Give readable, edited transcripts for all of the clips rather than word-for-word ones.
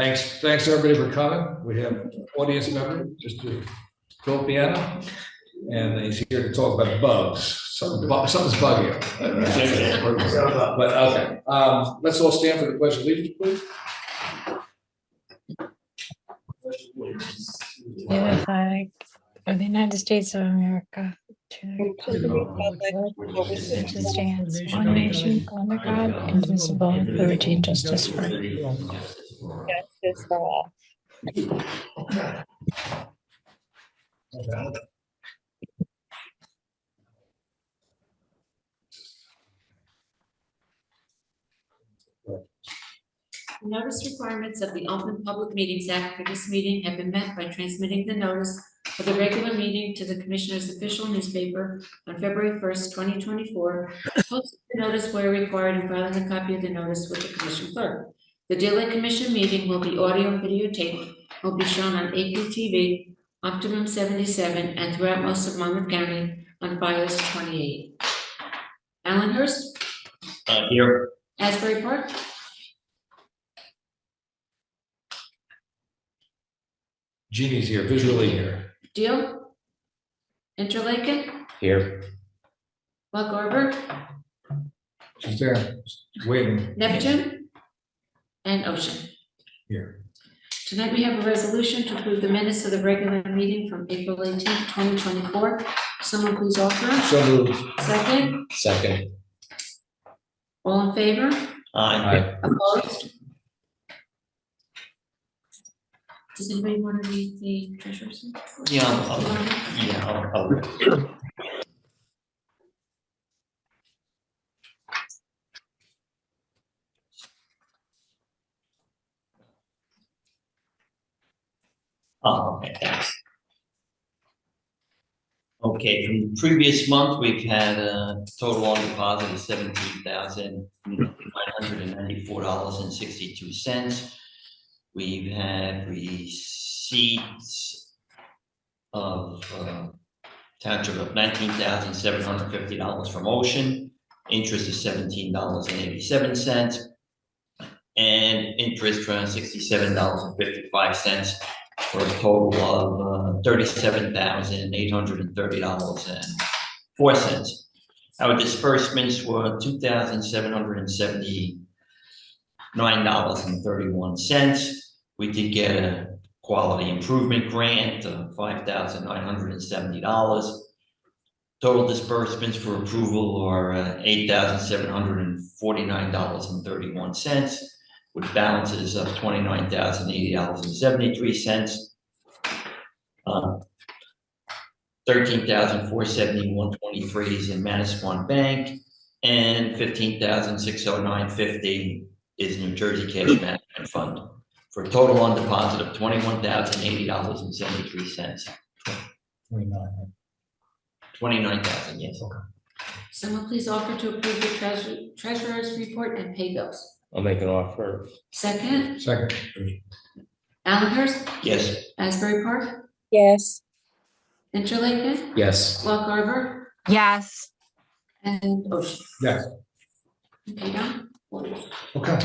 Thanks everybody for coming. We have an audience member, Mr. Phil Piano, and he's here to talk about bugs. Something's buggy. But okay, let's all stand for the pledge of allegiance, please. The flag of the United States of America, to the republic which stands one nation under God, indivisible, with liberty and justice for all. Justice for all. The notice requirements of the Open Public Meetings Act for this meeting have been met by transmitting the notice of the regular meeting to the Commissioner's official newspaper on February 1st, 2024, posting the notice where required and filing a copy of the notice with the Commission clerk. The daily Commission meeting will be audio and videotaped, will be shown on APTV, Optimum 77, and throughout most of Monmouth County on FiOS 28. Allenhurst? Here. Asbury Park? Jeannie's here, visually here. Deal? Interlaken? Here. Buck Arbor? She's there, waiting. Neptune? And Ocean. Here. Tonight we have a resolution to approve the minutes of the regular meeting from April 18th, 2024. Someone please offer. So moved. Second? Second. All in favor? Aye. Opposed? Does anybody want to read the treasurer's report? Yeah, I'll okay, thanks. Okay, from the previous month, we've had a total on deposit of $17,994.62. We've had receipts of township of $19,750 from Ocean, interest is $17.87, and interest from $67.55 for a total of $37,830.04. Our disbursements were $2,779.31. We did get a quality improvement grant of $5,970. Total disbursements for approval are $8,749.31, with balances of $29,080.73. $13,471.23 is in Manasquan Bank, and $15,609.50 is New Jersey Cash Management Fund, for a total on deposit of $21,080.73. 29,000, yes. Okay. Someone please offer to approve the treasurer's report and pay bills. I'll make an offer. Second? Second. Allenhurst? Yes. Asbury Park? Yes. Interlaken? Yes. Lock Harbor? Yes. And Ocean. Yes. Okay, Don? Okay.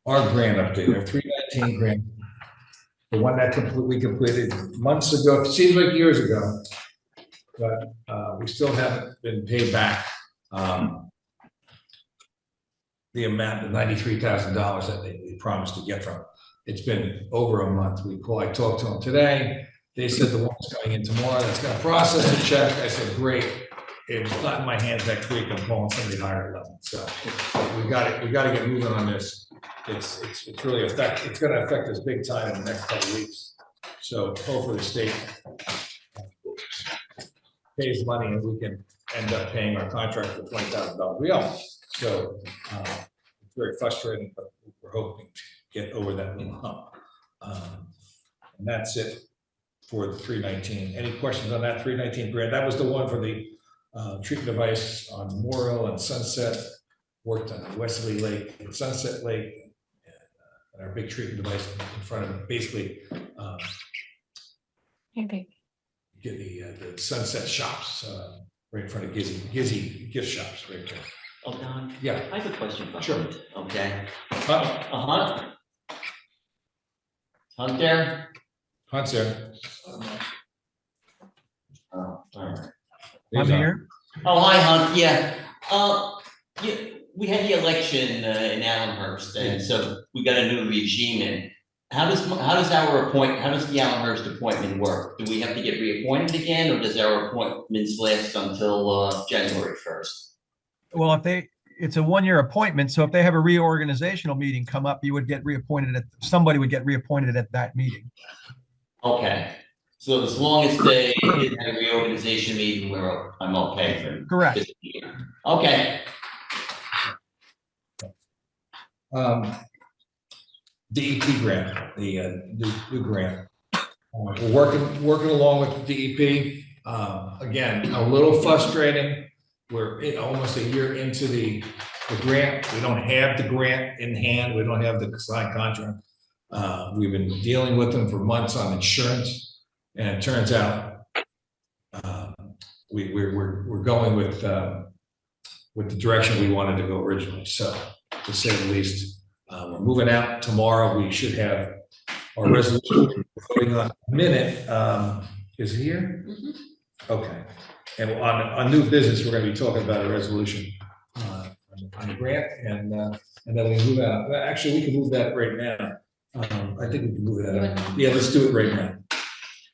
Our grant update, our 319 grant, the one that we completed months ago, it seems like years ago, but we still haven't been paid back the amount of $93,000 that they promised to get from it. It's been over a month. I talked to them today. They said the one's coming in tomorrow. That's going to process the check. I said, great. If it's not in my hands next week, I'm calling somebody higher level. So we got to get moving on this. It's really it's going to affect us big time in the next couple of weeks. So hopefully the state pays money and we can end up paying our contract for $20,000 we owe. So it's very frustrating, but we're hoping to get over that little hump. And that's it for the 319. Any questions on that 319 grant? That was the one for the treatment device on Memorial and Sunset, worked on Wesley Lake and Sunset Lake, and our big treatment device in front of it. Basically, Maybe. get the Sunset shops right in front of Gizzy gift shops right there. Oh, Don, Yeah. I have a question for Sure. Hunt, okay? Hunt, Hunt? Hunt there? Hunt's there. Oh, all right. He's I'm on. here. Oh, hi, Hunt, yeah. We had the election in Allenhurst, and so we got a new regime in. How does the Allenhurst appointment work? Do we have to get reappointed again, or does our appointments last until January 1st? Well, it's a 1-year appointment, so if they have a reorganizational meeting come up, you would get reappointed somebody would get reappointed at that meeting. Okay, so as long as they did have a reorganization meeting, I'm okay for Correct. this year. Okay. DEP grant, the new grant. We're working along with the DEP. Again, a little frustrating. We're almost a year into the grant. We don't have the grant in hand. We don't have the signed contract. We've been dealing with them for months on insurance, and it turns out we're going with the direction we wanted to go originally. So, to say the least, we're moving out tomorrow. We should have our resolution voting on a minute. Is it here? Okay. And on new business, we're going to be talking about a resolution on the grant, and then we move out. Actually, we can move that right now. I think we can move that out. Yeah, let's do it right now.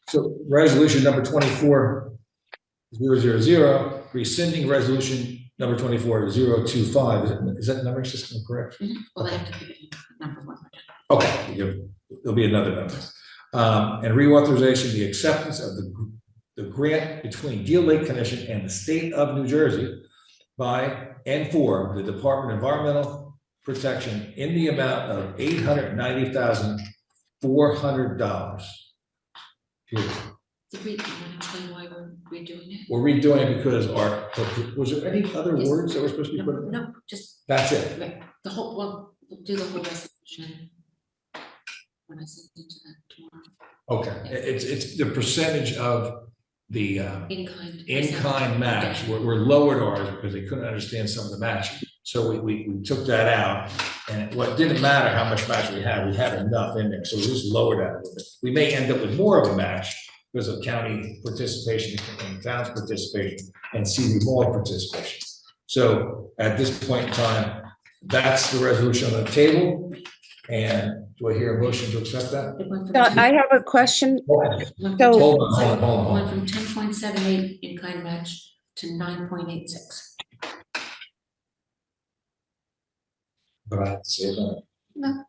So, resolution number 24-000, rescinding resolution number 24-025. Is that the number system correct? Well, I have to give it number one. Okay, there'll be another number. And reauthorization, the acceptance of the grant between Deal Lake Commission and the state of New Jersey by and for the Department of Environmental Protection in the amount of $890,400. Did we want to explain why we're redoing it? We're redoing it because was there any other Yes. words that were supposed to be put in? No, just That's it. right, the whole, we'll do the whole resolution when I send it to them tomorrow. Okay, it's the percentage of the in-kind match. We're lowered ours because they couldn't understand some of the matching. So we took that out, and what didn't matter how much match we had enough in there, so we just lowered that a little bit. We may end up with more of a match because of county participation and town's participation and CV Mall participation. So at this point in time, that's the resolution on the table. And do I hear a motion to accept that? I have a question. Hold on. Went from 10.78 in kind match to 9.86. But I have to say that. No.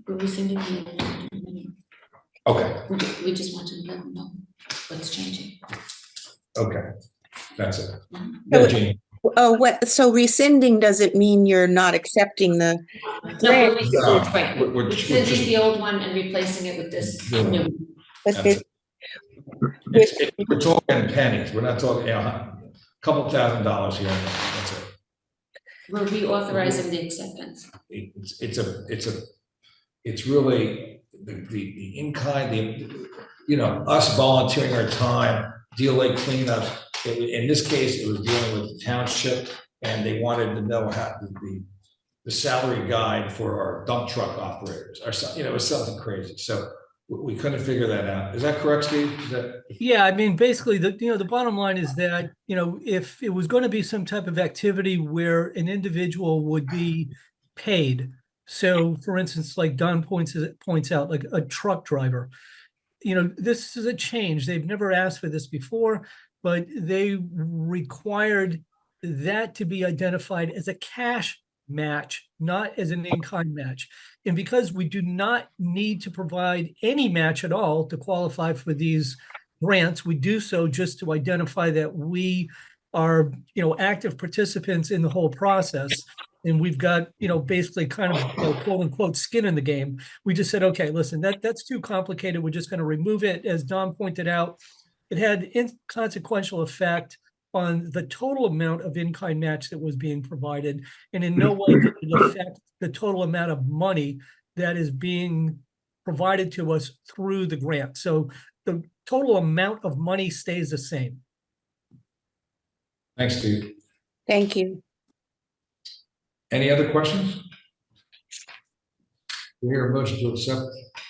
We're rescinding the. Okay, We just want to let them know what's changing. okay, that's it. Mhm. Yeah, Jean. So rescinding doesn't mean you're not accepting the No, grant, right, we're rescinding just- the old one and replacing it with this Yeah. new. but That's there's, We're talking pennies, we're not talking, a couple $1,000s here, that's it. We're reauthorizing the acceptance. It's really the in-kind, us volunteering our time, Deal Lake cleanup. In this case, it was dealing with the township, and they wanted to know how the salary guide for our dump truck operators, or something, it was something crazy. So we couldn't figure that out. Is that correct, Steve? Is that? Yeah, I mean, basically, the bottom line is that, if it was going to be some type of activity where an individual would be paid, so for instance, like Don points out, like a truck driver, this is a change. They've never asked for this before, but they required that to be identified as a cash match, not as an in-kind match. And because we do not need to provide any match at all to qualify for these grants, we do so just to identify that we are, active participants in the whole process. And we've got, basically kind of quote unquote skin in the game. We just said, okay, listen, that's too complicated. We're just going to remove it. As Don pointed out, it had inconsequential effect on the total amount of in-kind match that was being provided, and in no way did it affect the total amount of money that is being provided to us through the grant. So the total amount of money stays the same. Thanks, Steve. thank you. Any other questions? We hear a motion to accept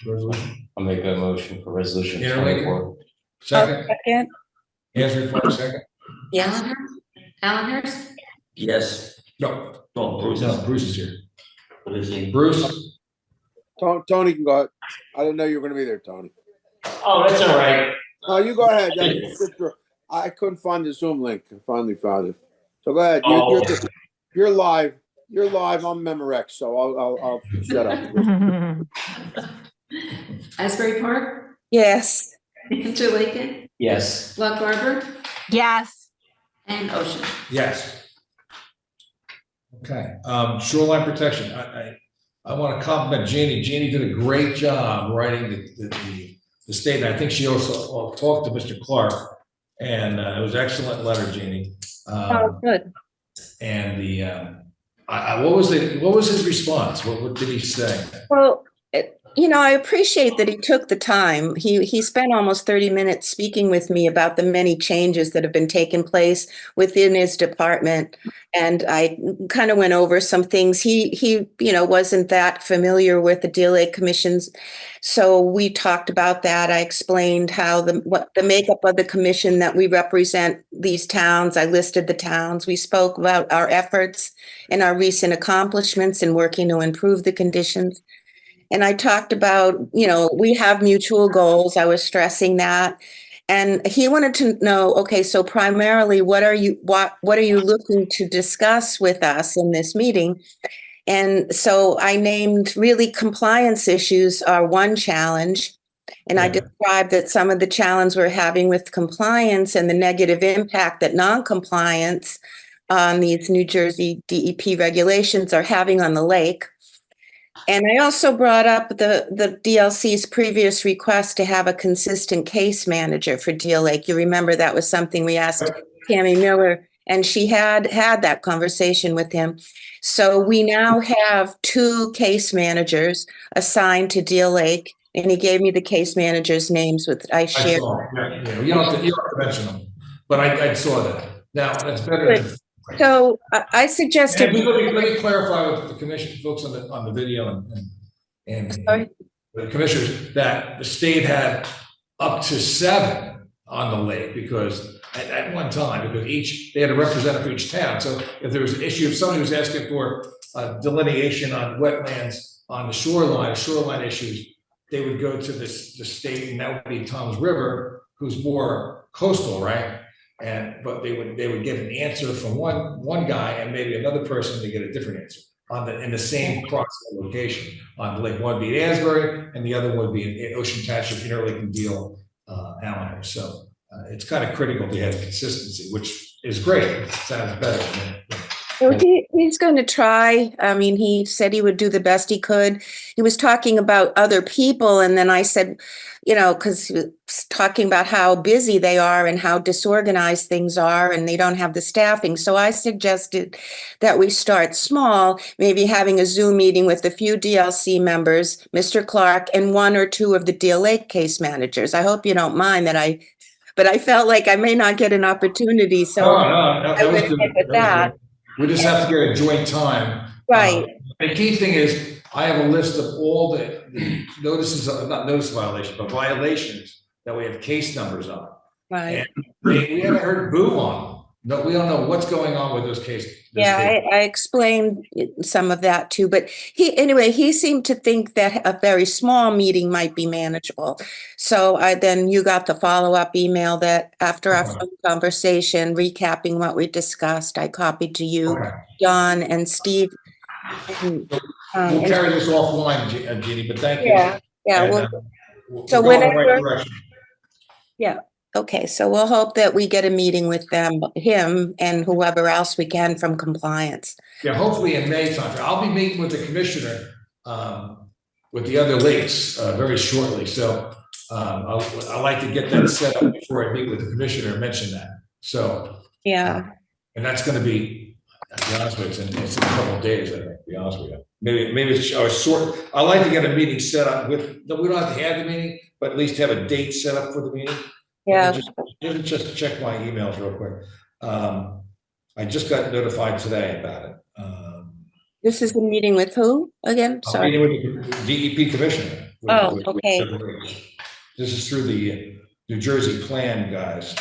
the resolution. I'll make a motion for resolution Interlake. 24. Second, Second, Asbury Park, second. yes. Alan Hurst, Yes. No, Oh, Bruce no, is, Bruce is here. what is he? Bruce, Tony can go ahead. I didn't know you were gonna be there, Tony. Oh, that's all right. No, you go ahead. I couldn't find the Zoom link. I finally found it. So go ahead. You're live. You're live on Memorex, so I'll shut up. Asbury Park, Yes. Interlaken, Yes. Loch Harbor, Yes. and Ocean. yes. Okay, shoreline protection. I want to compliment Jeannie. Jeannie did a great job writing the statement. I think she also talked to Mr. Clark, and it was an excellent letter, Jeannie. Oh, good. And what was his response? What did he say? Well, I appreciate that he took the time. He spent almost 30 minutes speaking with me about the many changes that have been taking place within his department. And I kind of went over some things. He wasn't that familiar with the Deal Lake commissions. So we talked about that. I explained how what the makeup of the commission, that we represent these towns. I listed the towns. We spoke about our efforts and our recent accomplishments in working to improve the conditions. And I talked about, we have mutual goals. I was stressing that. And he wanted to know, okay, so primarily what are you looking to discuss with us in this meeting? And so I named really compliance issues are one challenge. And I described that some of the challenge we're having with compliance and the negative impact that non-compliance on these New Jersey DEP regulations are having on the lake. And I also brought up the DLC's previous request to have a consistent case manager for Deal Lake. You remember that was something we asked Tammy Miller, and she had that conversation with him. So we now have 2 case managers assigned to Deal Lake, and he gave me the case managers' names with I shared. Yeah, you don't have to mention them, but I saw that. Now that's better. So I suggested. Let me clarify with the commission folks on the video and the commissioners that the state had up to 7 on the lake because at one time, because they had a representative for each town. So if there was an issue, if somebody was asking for delineation on wetlands on the shoreline issues, they would go to the state, and that would be Tom's River, who's more coastal, right? But they would get an answer from one guy and maybe another person to get a different answer in the same proximate location on the lake. One would be in Asbury, and the other would be in Ocean Township, Interlake and Deal, Allen. So it's kind of critical to have consistency, which is great. It sounds better than me. So he's going to try. I mean, he said he would do the best he could. He was talking about other people. And then I said, because he was talking about how busy they are and how disorganized things are and they don't have the staffing. So I suggested that we start small, maybe having a Zoom meeting with a few DLC members, Mr. Clark, and 1 or 2 of the Deal Lake case managers. I hope you don't mind that but I felt like I may not get an opportunity. So No, I that was went good. with that. We just have to get a joint time. Right. The key thing is I have a list of all the notices, not notice violations, but violations that we have case numbers on. Right. And we haven't heard boo on them. No, we don't know what's going on with those cases. Yeah, I explained some of that too, but he seemed to think that a very small meeting might be manageable. So then you got the follow-up email that after our phone conversation, recapping what we discussed, I copied to you, John and Steve. We'll carry this offline, Jeannie, but thank you. Yeah. And, so we're going in the right whenever. direction. Yeah. Okay, so we'll hope that we get a meeting with him and whoever else we can from compliance. Yeah, hopefully in May sometime. I'll be meeting with the commissioner with the other lakes very shortly. So I like to get that set up before I meet with the commissioner and mention that. So yeah, and that's going to be, to be honest with you, it's in a couple of days. I think, to be honest with you, maybe it's short. I like to get a meeting set up with. We don't have to have the meeting, but at least have a date set up for the meeting. yeah. Just check my emails real quick. I just got notified today about it. This is a meeting with who again? I'm Sorry. meeting with the DEP commissioner. Oh, okay. This is through the New Jersey plan guys,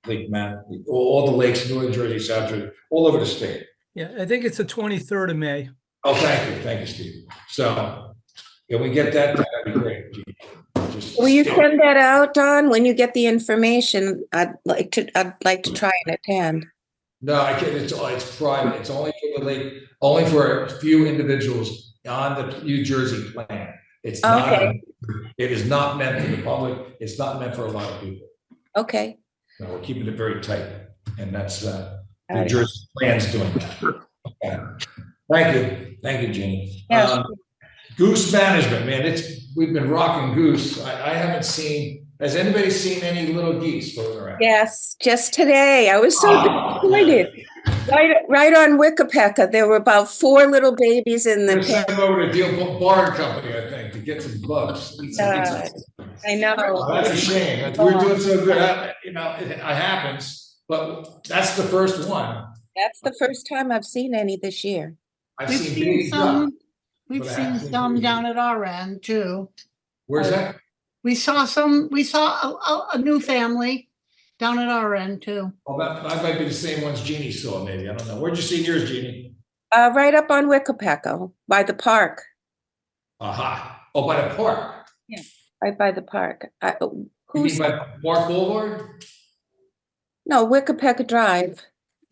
Lake Matt, all the lakes, Northern Jersey, South Jersey, all over the state. Yeah, I think it's the 23rd of May. Oh, thank you, Steve. So, if we get that, that'd be great. Just Will you stick- send that out, Don? When you get the information, I'd like to try and attend. No, I can't, it's private, it's only for the lake, only for a few individuals on the New Jersey plan. It's not, Okay. it is not meant for the public, it's not meant for a lot of people. Okay. No, we're keeping it very tight, and that's, New Alright. Jersey plan's doing that. Okay. Thank you, Jeannie. Yeah. Goose management, man, we've been rocking goose. I haven't seen, has anybody seen any little geese floating around? Yes, just today. I was so Oh, disappointed. Right on Wickapeca, there were about 4 little babies in I'm the gonna pen. send them over to Deal Barn Company, I think, to get some bugs. Eat some pizza. I know. Oh, that's a shame. We're doing so good. It happens, but that's the first one. That's the first time I've seen any this year. I've We've seen seen big duck. some, we've but I seen haven't seen some big. down at our end too. Where's that? We saw a new family down at our end too. Oh, that might be the same ones Jeannie saw, maybe. I don't know. Where'd you see yours, Jeannie? Right up on Wickapeca, by the park. Aha. Oh, by the park. Right by the park. You mean Who's, by Park Boulevard? no, Wickapeca Drive.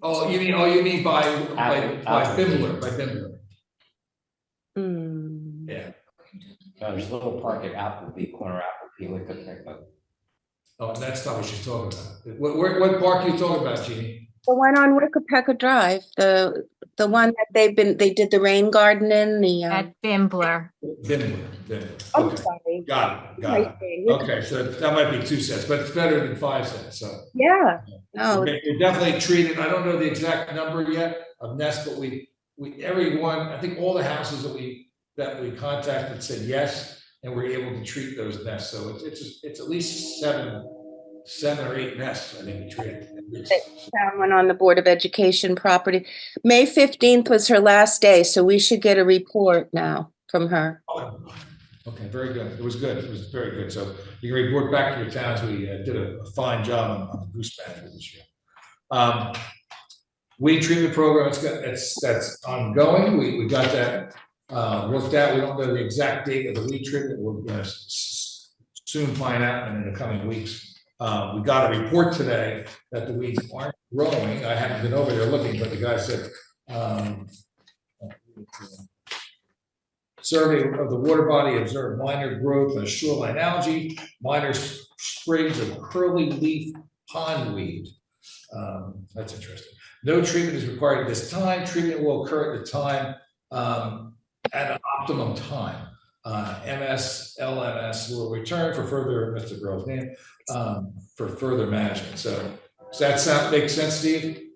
Oh, you mean by Bimler, by Bimler. Hmm. Yeah. There's a little park at Appleby, corner Appleby, like a. Oh, that's not what she's talking about. What park are you talking about, Jeannie? The one on Wickapeca Drive, the one that they did the rain garden in, the, At Bimbler. Bimler. I'm Okay. sorry. Got it. Nice thing. Okay, so that might be 2 cents, but it's better than 5 cents, so. Yeah, no, We're definitely treated, I don't know the exact number yet of nests, but we, everyone, I think all the houses that we contacted said yes, and we're able to treat those nests, so it's at least seven or 8 nests, I think we treated. at least. found one on the Board of Education property. May 15th was her last day, so we should get a report now from her. Okay, very good. It was good. It was very good. So you can report back to your towns. We did a fine job on the goose management this year. Weed treatment program, that's ongoing. We got that worked out. We don't know the exact date of the weed treatment. We're gonna soon find out in the coming weeks. We got a report today that the weeds aren't growing. I haven't been over there looking, but the guy said, survey of the water body observed minor growth of shoreline algae, minor sprigs of curly leaf pondweed. That's interesting. No treatment is required at this time. Treatment will occur at the time at an optimum time. LMS will return for further, that's the girl's name, for further management. So does that make sense, Steve?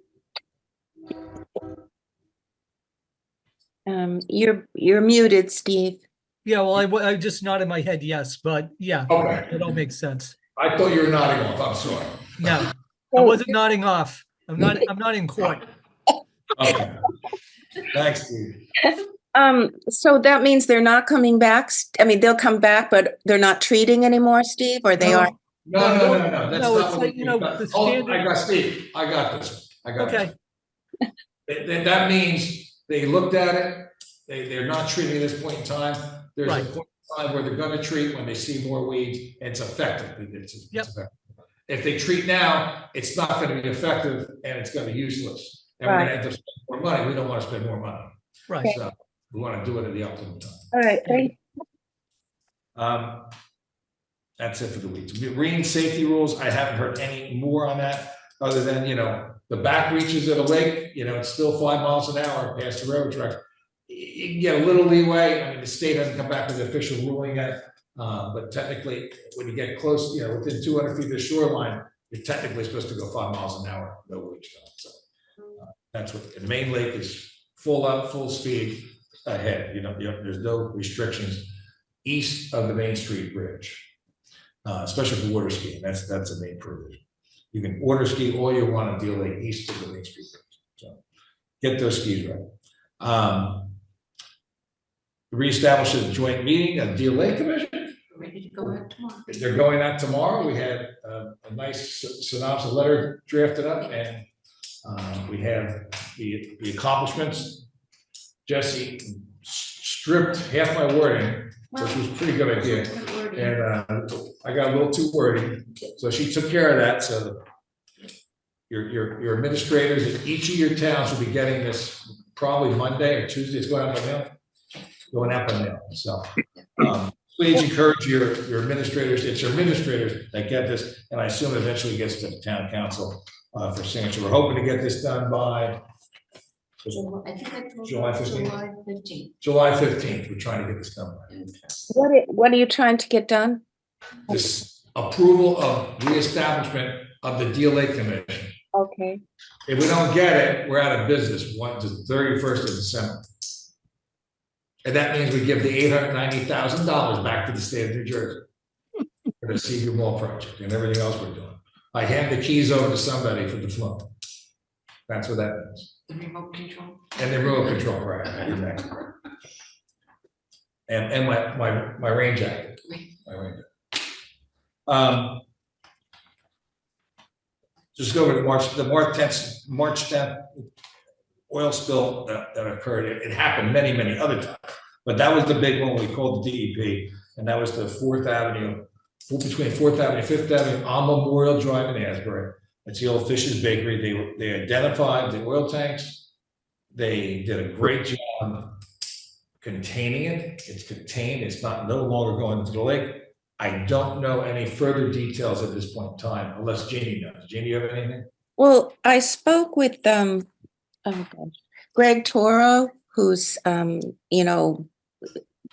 You're muted, Steve. Yeah, well, I just nodded my head yes, but yeah, Okay. it all makes sense. I thought you were nodding off. I'm sorry. No, I wasn't nodding off. I'm not in court. Okay. Thanks, Steve. So that means they're not coming back. I mean, they'll come back, but they're not treating anymore, Steve, or they are? No. That's No, not it's what like, we you know, got. the Oh, standard- I got Steve. I got this. Okay. That means they looked at it. They're not treating at this point in time. There's a Right. point in time where they're going to treat when they see more weeds, and it's effective. It's Yep. effective. If they treat now, it's not going to be effective and it's going to be useless. And we're going to end up spending more money. We don't want to spend more money. Right. So we want to do it at the optimum time. All right, thank That's it for the weeds. Marine safety rules, I haven't heard any more on that, other than, the back reaches of the lake, it's still 5 miles an hour past the railroad tracks. You can get a little leeway. I mean, the state hasn't come back with the official ruling yet, but technically, when you get close, within 200 feet of the shoreline, you're technically supposed to go 5 miles an hour, no reach. So that's what, the main lake is full up, full speed ahead. There's no restrictions east of the Main Street Bridge. Especially for water skiing, that's the main provision. You can water ski all you want on Deal Lake east of the Main Street Bridge. So get those skis right. Reestablish a joint meeting of Deal Lake Commission. Ready to go back tomorrow. They're going out tomorrow. We had a nice synopsis letter drafted up, and we have the accomplishments. Jesse stripped half my wording, which was a pretty good idea. And I got a little too wordy, so she took care of that. So your administrators in each of your towns will be getting this probably Monday or Tuesday. It's going out by mail. Going out by mail. So please encourage your administrators. It's your administrators that get this, and I assume eventually it gets to the town council for signature. We're hoping to get this done by I think I told July you 15th. July 15th. July 15th. We're trying to get this done by. What are you trying to get done? This approval of reestablishment of the Deal Lake Commission. Okay. If we don't get it, we're out of business to the 31st of December. And that means we give the $890,000 back to the state of New Jersey for the Seaview Mall project and everything else we're doing. I hand the keys over to somebody for the flow. That's what that means. The remote control. And the remote control, right, exactly. And my rain jacket. My rain jacket. Just go over to the March 10th oil spill that occurred. It happened many other times, but that was the big one we called the DEP, and that was the 4th Avenue, between 4th Avenue and 5th Avenue on Memorial Drive in Asbury. It's the old Fish's Bakery. They identified the oil tanks. They did a great job containing it. It's contained. It's no longer going into the lake. I don't know any further details at this point in time, unless Jeannie knows. Jeannie, you have anything? Well, I spoke with Greg Toro, who's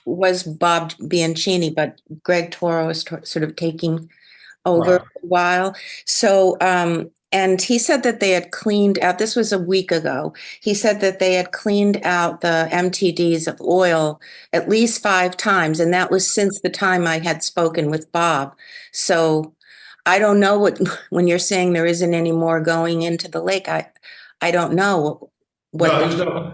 was Bob Bianchini, but Greg Toro is sort of taking over Right. a while. So and he said that they had cleaned out, this was a week ago, he said that they had cleaned out the MTDs of oil at least 5 times, and that was since the time I had spoken with Bob. So I don't know when you're saying there isn't any more going into the lake, I don't know what. No,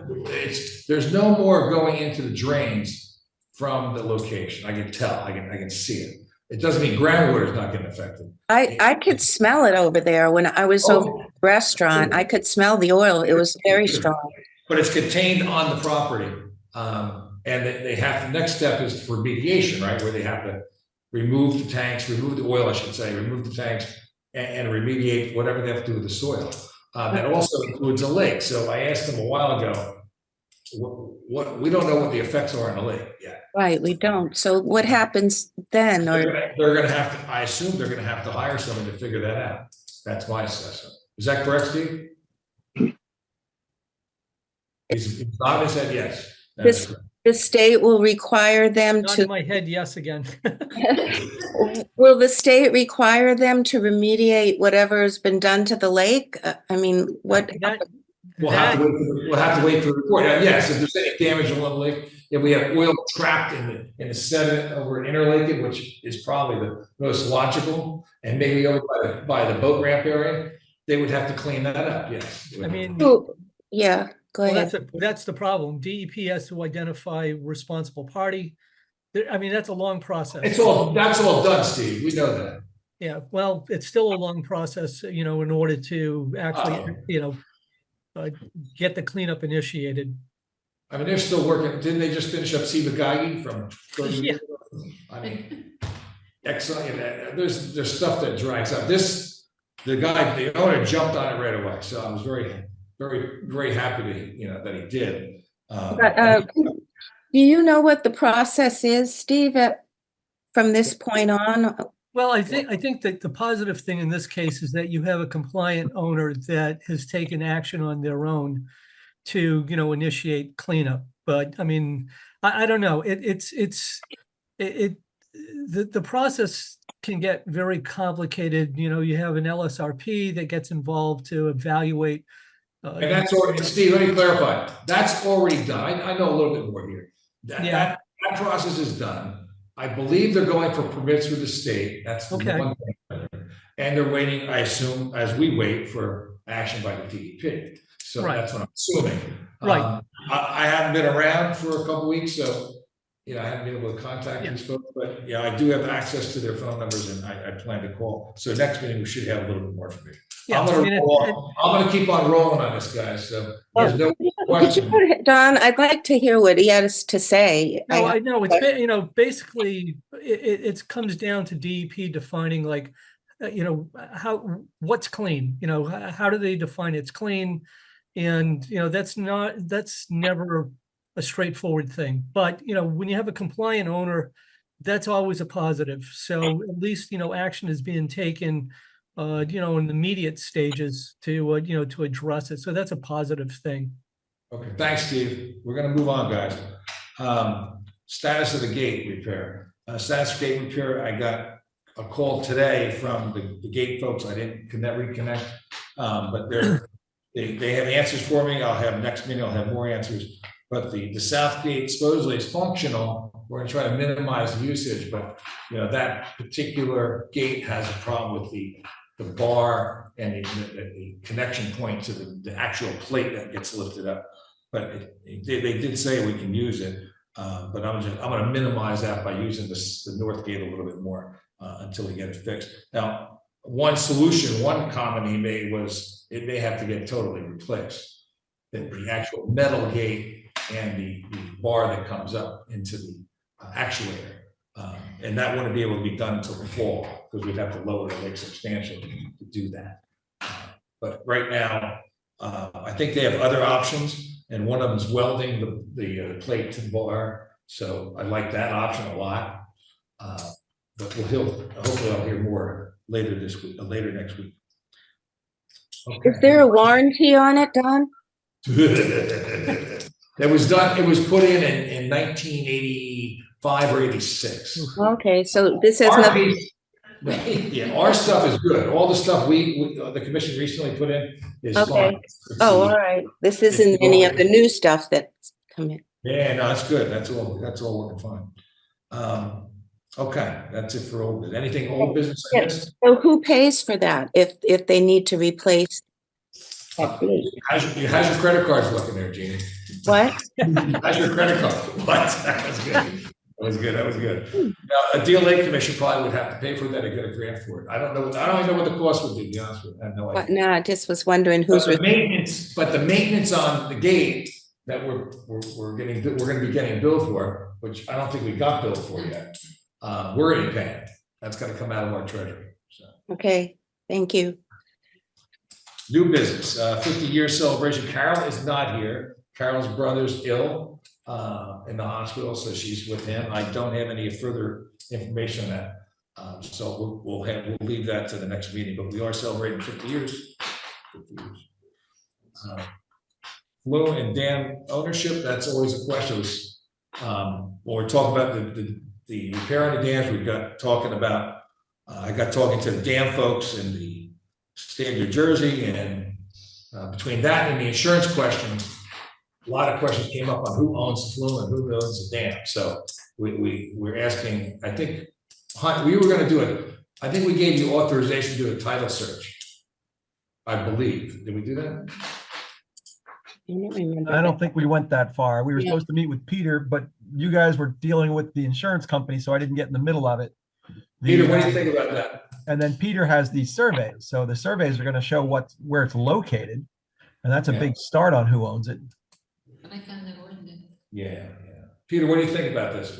there's no more going into the drains from the location. I can tell, I can see it. It doesn't mean groundwater is not getting affected. I could smell it over there. When I was over at the restaurant, I could smell the oil. It was very strong. But it's contained on the property. And they have, the next step is remediation, right? Where they have to remove the tanks, remove the oil, I should say, remove the tanks and remediate whatever they have to do with the soil. That also includes a lake. So I asked them a while ago, what we don't know what the effects are on the lake yet. Right, we don't. So what happens then? They're gonna have to, I assume they're gonna have to hire someone to figure that out. That's my assessment. Is that correct, Steve? He's nodding, said yes. The state will require them Not to, in my head, yes again. will the state require them to remediate whatever has been done to the lake? I mean, what? We'll have to wait for the report. Yes, if there's any damage along the lake, if we have oil trapped in the sediment over in Interlaken, which is probably the most logical, and maybe over by the boat ramp area, they would have to clean that up, yes. I mean, Yeah, go well, ahead. that's the problem. DEP has to identify responsible party. I mean, that's a long process. That's all done, Steve. We know that. Yeah, well, it's still a long process, in order to actually, get the cleanup initiated. I mean, they're still working. Didn't they just finish up Sivagagi from 30 years ago? I mean, excellent. There's stuff that drags out. The owner jumped on it right away. So I was very, very, very happy that he did. Do you know what the process is, Steve, from this point on? Well, I think that the positive thing in this case is that you have a compliant owner that has taken action on their own to, initiate cleanup. But I mean, I don't know. The process can get very complicated. You have an LSRP that gets involved to evaluate. And that's already, Steve, let me clarify. That's already done. I know a little bit more here. That process is done. I believe they're going for permits with the state. That's the one thing. And they're waiting, I assume, as we wait for action by the DEP. So that's what I'm assuming. Right. I haven't been around for a couple weeks, so, you know, I haven't been able to contact these folks, but yeah, I do have access to their phone numbers and I plan to call. So next meeting, we should have a little bit more information. Yeah, I'm I mean, gonna keep on rolling on this, guys, so there's no Could you question. put it, Don, I'd like to hear what he has to say. No, I know it's, you know, basically it comes down to DEP defining like, you know, what's clean, you know, how do they define it's clean? And, you know, that's never a straightforward thing. But, you know, when you have a compliant owner, that's always a positive. So at least, you know, action is being taken, you know, in the immediate stages to, you know, to address it. So that's a positive thing. Okay, thanks, Steve. We're gonna move on, guys. Status of the gate repair. Status of gate repair, I got a call today from the gate folks. I didn't reconnect, but they have answers for me. I'll have next meeting, I'll have more answers. But the south gate supposedly is functional. We're gonna try to minimize the usage, but you know, that particular gate has a problem with the bar and the connection point to the actual plate that gets lifted up. But they did say we can use it, but I'm gonna minimize that by using the north gate a little bit more until we get it fixed. Now, one comment he made was it may have to get totally replaced. That the actual metal gate and the bar that comes up into the actuator. And that wouldn't be able to be done until the fall, because we'd have to lower the lake substantially to do that. But right now, I think they have other options, and one of them is welding the plate to the bar. So I like that option a lot. But hopefully I'll hear more later this week, later next week. Okay. Is there a warranty on it, Don? It was put in 1985 or 86. Okay, so this has nothing. Yeah, our stuff is good. All the stuff the commission recently put in is Okay. fine. Oh, all right. This isn't any of the new stuff that's come in. Yeah, no, that's good. That's all working fine. Okay, that's it for old business. Anything old business? Yes. So who pays for that if they need to replace? How's your credit cards looking there, Jeannie? What? How's your credit card? What? That was good. Now, a DLA commission probably would have to pay for that or get a grant for it. I don't know. I don't even know what the cost would be, to be honest with you. I have no idea. But no, I just was wondering who's. But the maintenance on the gate that we're going to be getting billed for, which I don't think we got billed for yet. We're already paying. That's going to come out of our treasury. So. Okay, thank you. New business, 50-year celebration. Carol is not here. Carol's brother's ill in the hospital, so she's with him. I don't have any further information on that. So we'll leave that to the next meeting, but we are celebrating 50 years. 50 years. Flo and dam ownership, that's always a question. When we're talking about the repair on the dams, we got talking about, I got talking to the dam folks in the state of New Jersey, and between that and the insurance questions, a lot of questions came up on who owns the flume and who owns the dam. So we're asking, I think we were going to do it. I think we gave you authorization to do a title search, I believe. Did we do that? I don't think we went that far. We were supposed to meet with Peter, but you guys were dealing with the insurance company, so I didn't get in the middle of it. Peter, what do you think about that? And then Peter has these surveys. So the surveys are going to show where it's located. And that's a big start on who owns it. Yeah. Peter, what do you think about this?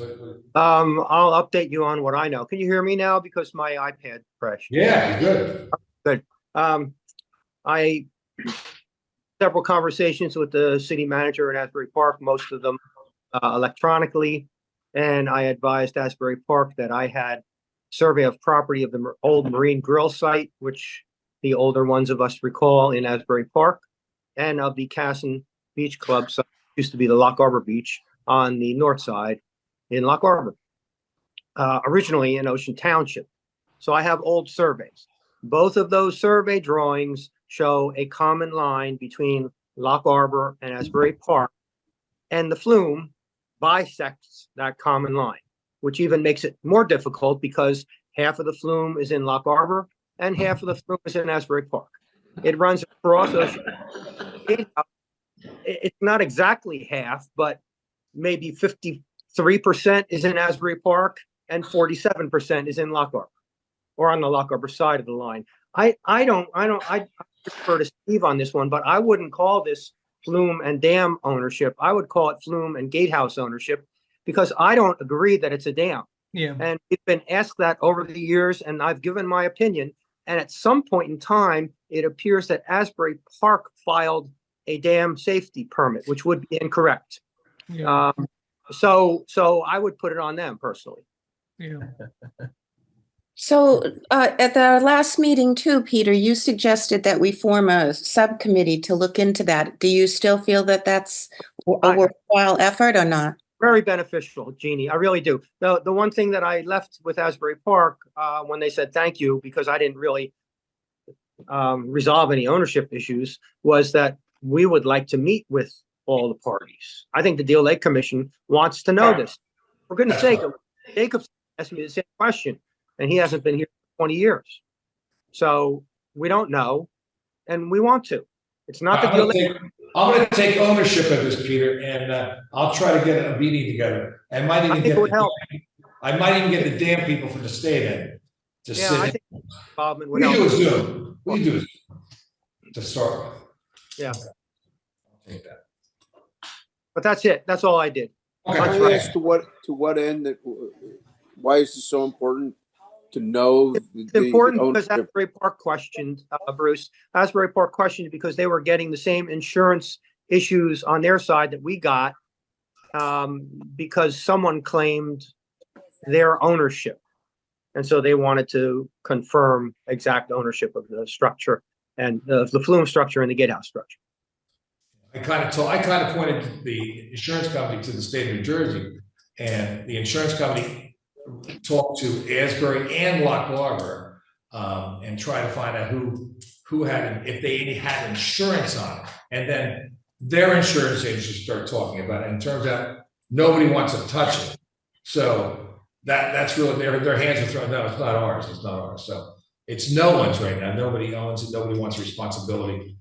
I'll update you on what I know. Can you hear me now? Because my iPad crashed. Yeah, good. Good. I several conversations with the city manager in Asbury Park, most of them electronically. And I advised Asbury Park that I had survey of property of the old Marine Grill site, which the older ones of us recall in Asbury Park, and of the Casson Beach Club site, used to be the Lock Arbor Beach on the north side in Lock Arbor, originally in Ocean Township. So I have old surveys. Both of those survey drawings show a common line between Lock Arbor and Asbury Park, and the flume bisects that common line, which even makes it more difficult because half of the flume is in Lock Arbor and half of the flume is in Asbury Park. It runs across Ocean. it's not exactly half, but maybe 53% is in Asbury Park and 47% is in Lock Harbor, or on the Lock Harbor side of the line. I defer to Steve on this one, but I wouldn't call this flume and dam ownership. I would call it flume and gatehouse ownership, because I don't agree that it's a dam. Yeah. And we've been asked that over the years, and I've given my opinion. And at some point in time, it appears that Asbury Park filed a dam safety permit, which would be incorrect. Yeah. So I would put it on them personally. Yeah. So at the last meeting too, Peter, you suggested that we form a subcommittee to look into that. Do you still feel that that's a worthwhile effort or not? Very beneficial, Jeannie. I really do. The one thing that I left with Asbury Park when they said thank you, because I didn't really resolve any ownership issues, was that we would like to meet with all the parties. I think the Deal Lake Commission wants to know this. For goodness sake, Jacob asked me the same question, and he hasn't been here for 20 years. So we don't know, and we want to. It's not the Deal Lake. I'm going to take ownership of this, Peter, and I'll try to get a meeting together. I might even get the damn people from the state in to sit. I think involvement would We help. do a Zoom. We do it to start with. Yeah. I'll take that. But that's it. That's all I did. Okay. Can I ask to what end that, why is this so important to know? It's important because ownership? Asbury Park questioned, Bruce. Asbury Park questioned because they were getting the same insurance issues on their side that we got because someone claimed their ownership. And so they wanted to confirm exact ownership of the structure and the flume structure and the gatehouse structure. I kind of pointed the insurance company to the state of New Jersey, and the insurance company talked to Asbury and Lock Harbor and try to find out who had, if they had insurance on it. And then their insurance agents start talking about it, and it turns out nobody wants to touch it. So that's really their hands are thrown. No, it's not ours. It's not ours. So it's no one's right now. Nobody owns it. Nobody wants responsibility.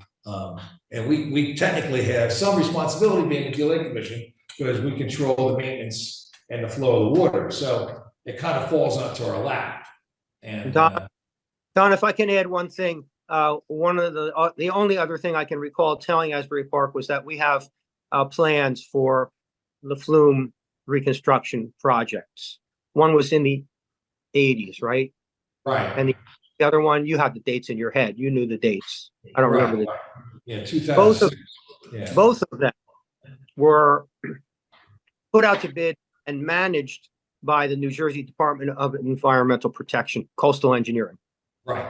And we technically have some responsibility being the Deal Lake Commission because we control the maintenance and the flow of the water. So it kind of falls onto our lap. And Don, if I can add one thing, one of the only other thing I can recall telling Asbury Park was that we have plans for the flume reconstruction projects. One was in the 80s, right? Right. And the other one, you have the dates in your head. You knew the dates. I don't remember the. Yeah, 2006. Both of them were put out to bid and managed by the New Jersey Department of Environmental Protection, Coastal Engineering. Right.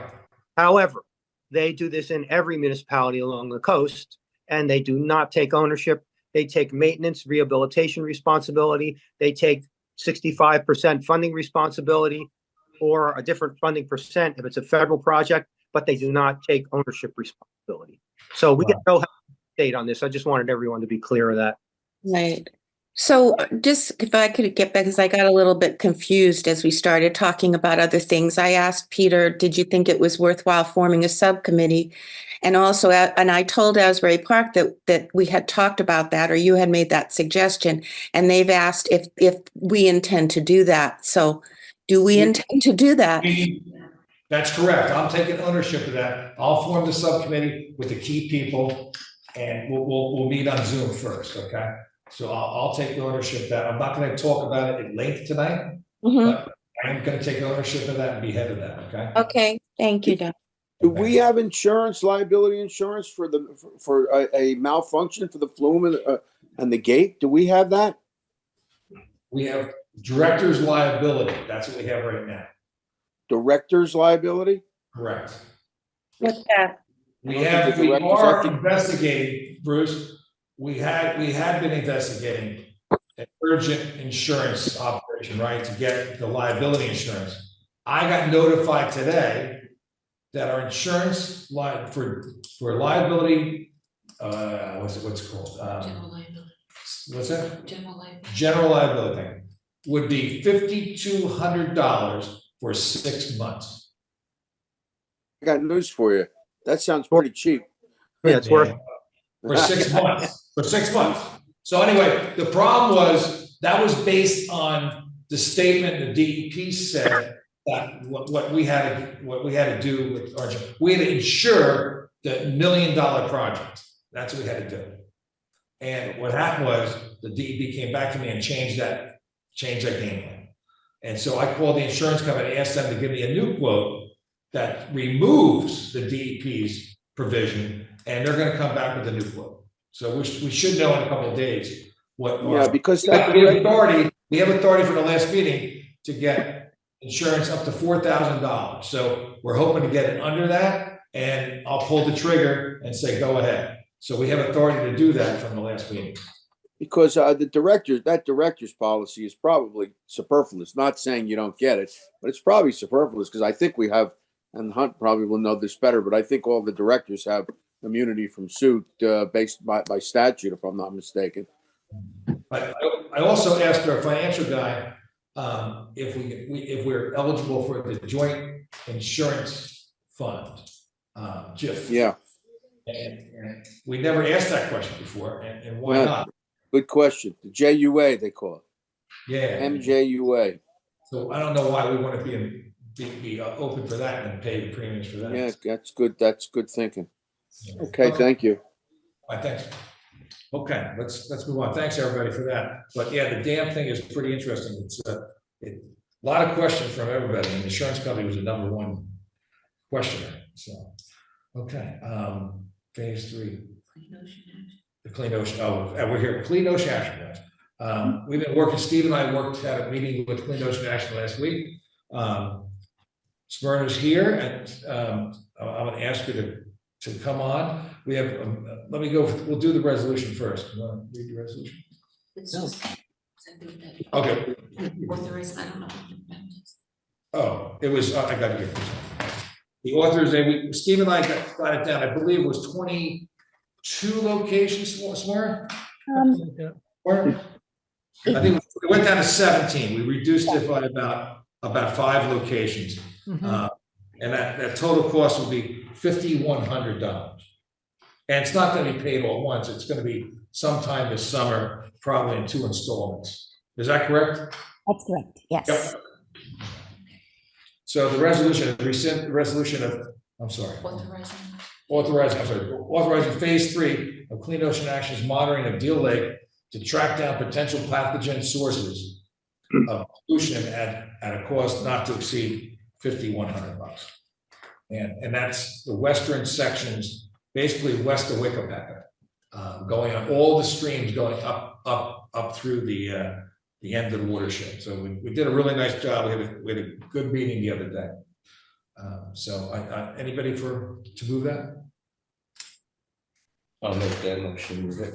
However, they do this in every municipality along the coast, and they do not take ownership. They take maintenance, rehabilitation responsibility. They take 65% funding responsibility or a different funding percent if it's a federal project, but they do not take ownership responsibility. So we get no help from the state on this. I just wanted everyone to be clear of that. Right. So just if I could get back, because I got a little bit confused as we started talking about other things. I asked Peter, did you think it was worthwhile forming a subcommittee? And also, and I told Asbury Park that we had talked about that, or you had made that suggestion, and they've asked if we intend to do that. So do we intend to do that? That's correct. I'm taking ownership of that. I'll form the subcommittee with the key people, and we'll meet on Zoom first, okay? So I'll take ownership of that. I'm not going to talk about it at length tonight, but I'm going to take ownership of that and be head of that, okay? Okay, thank you, Don. Do we have insurance, liability insurance for a malfunction for the flume and the gate? Do we have that? We have director's liability. That's what we have right now. Director's liability? Correct. What's that? We are investigating, Bruce. We had been investigating an urgent insurance operation, right, to get the liability insurance. I got notified today that our insurance for liability, what's it called? General liability. What's that? General liability. General liability thing would be $5,200 for 6 months. I got news for you. That sounds pretty cheap. Yeah, it's worth. for 6 months, for 6 months. So anyway, the problem was, that was based on the statement the DEP said that what we had to do with our, we had to insure the $1 million project. That's what we had to do. And what happened was, the DEP came back to me and changed that game plan. And so I called the insurance company, asked them to give me a new quote that removes the DEP's provision, and they're gonna come back with a new quote. So we should know in a couple of days what. Yeah, because we have authority from the last meeting to get insurance up to $4,000. So we're hoping to get it under that, and I'll pull the trigger and say, go ahead. So we have authority to do that from the last meeting. because that director's policy is probably superfluous. Not saying you don't get it, but it's probably superfluous because I think we have, and Hunt probably will know this better, but I think all the directors have immunity from suit based by statute, if I'm not mistaken. I also asked our financial guy if we're eligible for the joint insurance fund, JIF. Yeah. And we never asked that question before, and why Yeah. not? Good question. The JUA, they call it. Yeah. MJUA. So I don't know why we want to be open for that and pay the premiums for that. Yeah, that's good. That's good thinking. Okay, thank you. All right, thanks. Okay, let's move on. Thanks, everybody, for that. But yeah, the dam thing is pretty interesting. It's a lot of questions from everybody, and the insurance company was the #1 questioner. So, okay, phase 3. The Clean Ocean, and we're here, Clean Ocean Action, guys. We've been working, Steve and I worked at a meeting with Clean Ocean Action last week. Smyrna's here, and I'm gonna ask you to come on. We have, let me go, we'll do the resolution first. You wanna read the resolution? It's just. Okay. Authorize, I don't know. Oh, it was, I got it here. The authorization, Steve and I got it down, I believe it was 22 locations, Smyrna? I think we went down to 17. We reduced it by about 5 locations. And that total cost will be $5,100. And it's not gonna be paid all at once. It's gonna be sometime this summer, probably in 2 installments. Is that correct? That's correct, yes. Yep. So the resolution, the resolution of, authorizing phase 3 of Clean Ocean Action's monitoring of Deal Lake to track down potential pathogen sources of pollution at a cost not to exceed $5,100. And that's the western sections, basically west of Wickapacket, going on all the streams going up through the end of the watershed. So we did a really nice job. We had a good meeting the other day. So anybody to move that? I'll make that motion, move it.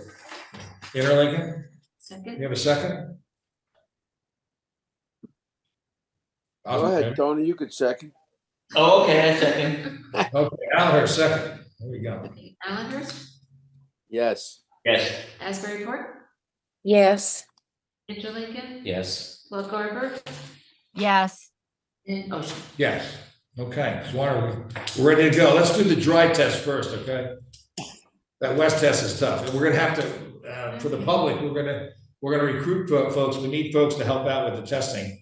Interlinking? Second. You have a second? Go ahead, Tony, you could second. Oh, okay, I second. Okay, Alan, second. There we go. Okay, Allenhurst, Yes. Yes. Asbury Park, Yes. Interlincoln, Yes. Clark Harbor, Yes. and Ocean. Yes. Okay, so we're ready to go. Let's do the dry test first, okay? That west test is tough. And we're gonna have to, for the public, we're gonna recruit folks. We need folks to help out with the testing.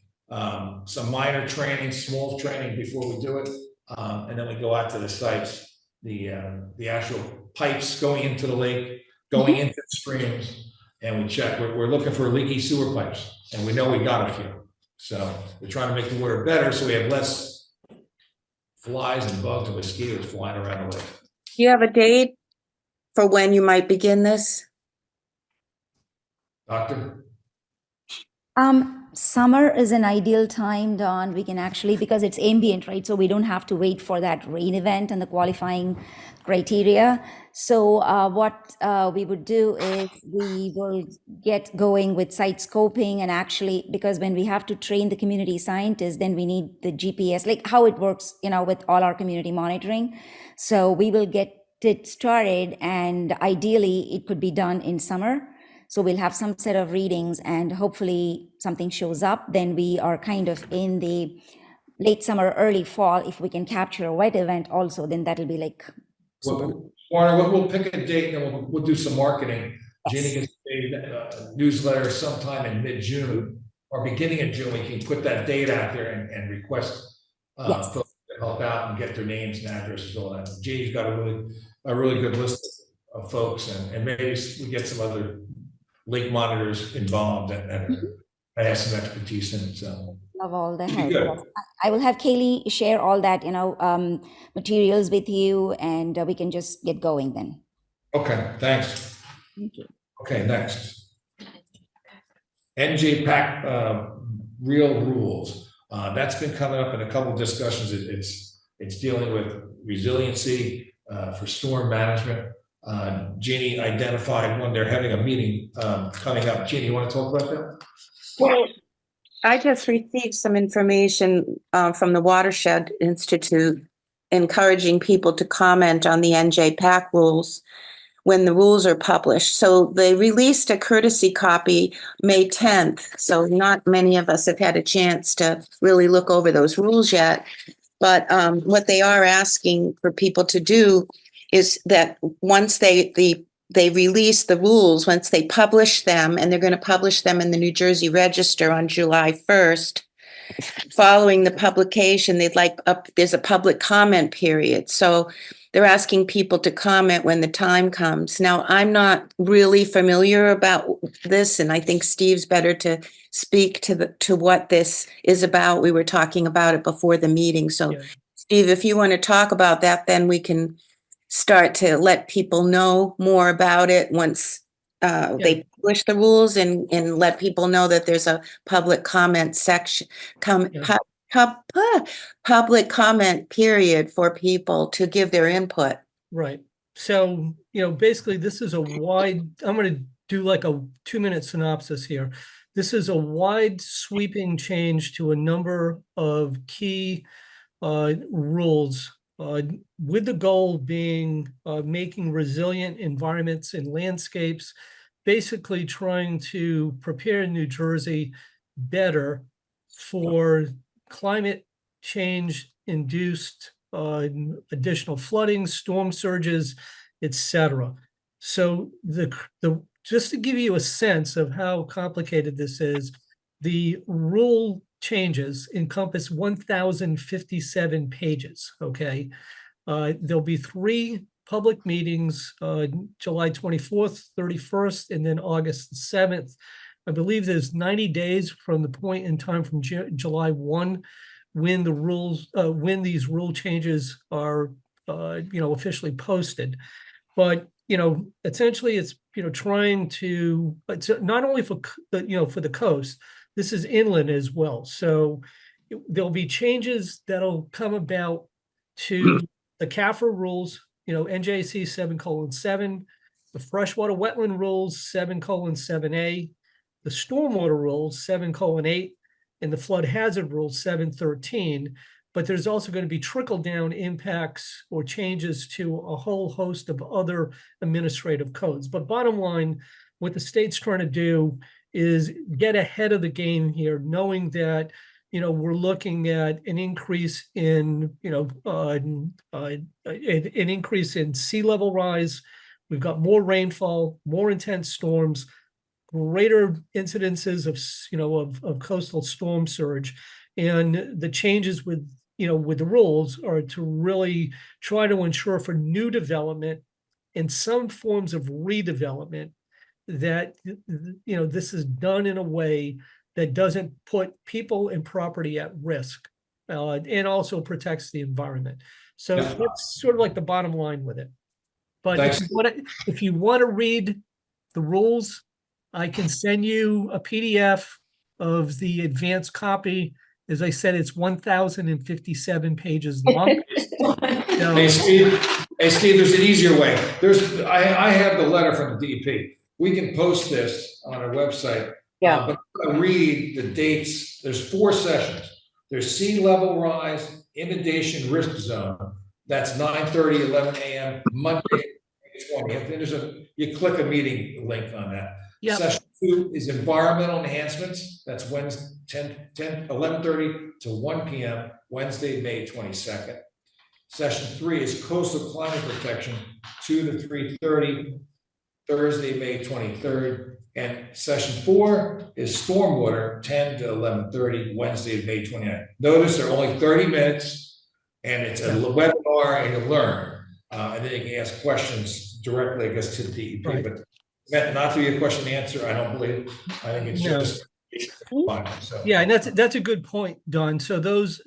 Some minor training, small training before we do it. And then we go out to the sites, the actual pipes going into the lake, going into the streams, and we check. We're looking for leaky sewer pipes, and we know we got a few. So we're trying to make the water better so we have less flies and bugs and mosquitoes flying around the lake. Do you have a date for when you might begin this? Doctor? Summer is an ideal time, Dawn. We can actually, because it's ambient, right? So we don't have to wait for that rain event and the qualifying criteria. So what we would do is we will get going with site scoping, and actually, because when we have to train the community scientists, then we need the GPS, like how it works, with all our community monitoring. So we will get it started, and ideally it could be done in summer. So we'll have some set of readings, and hopefully something shows up. Then we are kind of in the late summer, early fall. If we can capture a wet event also, then that'll be like Warner, we'll pick a date and then we'll do some marketing. Jenny gets a newsletter sometime in mid-June or beginning of June. We can put that date out there and request Yes. folks to help out and get their names and addresses, all that. Jenny's got a really good list of folks, and maybe we get some other lake monitors involved and have some expertise in it. So Love all the should be help. good. Yes. I will have Kaylee share all that, materials with you, and we can just get going then. Okay, thanks. Thank you. Okay, next. NJ-PAC real rules. That's been coming up in a couple of discussions. It's dealing with resiliency for storm management. Jeannie identified when they're having a meeting coming up. Jeannie, you want to talk about that? Well, I just received some information from the Watershed Institute encouraging people to comment on the NJ-PAC rules when the rules are published. So they released a courtesy copy May 10th. So not many of us have had a chance to really look over those rules yet. But what they are asking for people to do is that once they release the rules, once they publish them, and they're going to publish them in the New Jersey Register on July 1st, following the publication, there's a public comment period. So they're asking people to comment when the time comes. Now, I'm not really familiar about this, and I think Steve's better to speak to what this is about. We were talking about it before the meeting. So, Yeah. Steve, if you want to talk about that, then we can start to let people know more about it once they publish the rules, and let people know that there's a public comment section, public comment period for people to give their input. Right. So, basically this is I'm going to do like a 2-minute synopsis here. This is a wide sweeping change to a number of key rules, with the goal being making resilient environments and landscapes, basically trying to prepare New Jersey better for climate change induced additional flooding, storm surges, etc. So just to give you a sense of how complicated this is, the rule changes encompass 1,057 pages. Okay, there'll be 3 public meetings, July 24th, 31st, and then August 7th. I believe there's 90 days from the point in time from July 1 when the rules, when these rule changes are, officially posted. But essentially, it's trying to. It's not only for for the coast. This is inland as well. So there'll be changes that'll come about to the CAFR rules, NJC 7:7, the freshwater wetland rules 7:7A, the stormwater rules 7:8, and the flood hazard rules 7:13. But there's also going to be trickle-down impacts or changes to a whole host of other administrative codes. But bottom line, what the state's trying to do is get ahead of the game here, knowing that we're looking at an increase in an increase in sea level rise. We've got more rainfall, more intense storms, greater incidences of coastal storm surge, and the changes with the rules are to really try to ensure for new development and some forms of redevelopment that this is done in a way that doesn't put people and property at risk, and also protects the environment. So that's sort of like the bottom line with it. But if you want to read the rules, I can send you a PDF of the advanced copy. As I said, it's 1,057 pages long. Hey, Steve, there's an easier way. I have the letter from the DEP. We can post this on our website. Yeah. But I'm gonna read the dates. There's 4 sessions. There's sea level rise, inundation risk zone. That's 9:30, 11 a.m. Monday, 20th. And you click a meeting link on that. Yep. Session 2 is environmental enhancements. That's Wednesday, 11:30 to 1 p.m. Wednesday, May 22nd. Session 3 is coastal climate protection, 2 to 3:30, Thursday, May 23rd. And session 4 is stormwater, 10 to 11:30, Wednesday, May 29th. Notice they're only 30 minutes, and it's a webinar, and you learn. And then you can ask questions directly, I guess, to the DEP. Right. But meant not to be a question and answer, I don't believe. I think it's No. just fun. So. Yeah, and that's a good point, Don. So those,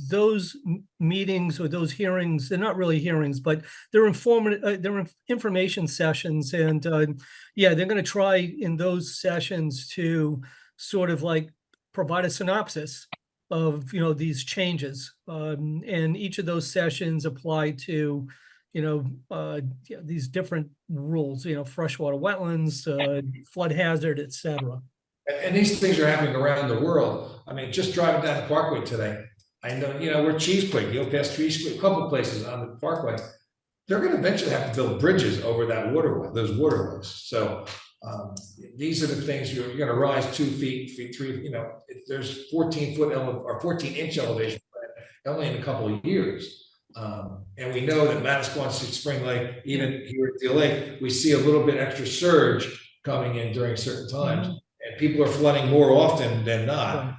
those meetings or those hearings, they're not really hearings, but they're informative, they're information sessions. And yeah, they're going to try in those sessions to sort of like provide a synopsis of, these changes. And each of those sessions apply to, these different rules, freshwater wetlands, flood hazard, et cetera. And these things are happening around the world. I mean, just driving down the Parkway today, I know, we're Cheesequake, you go past Cheesequake, a couple places on the Parkway. They're going to eventually have to build bridges over that waterway, those waterways. So these are the things you're going to rise 2 feet, 3. There's 14-foot or 14-inch elevation only in a couple of years. And we know that Manasquan, Spring Lake, even here at Deal Lake, we see a little bit extra surge coming in during certain times. And people are flooding more often than not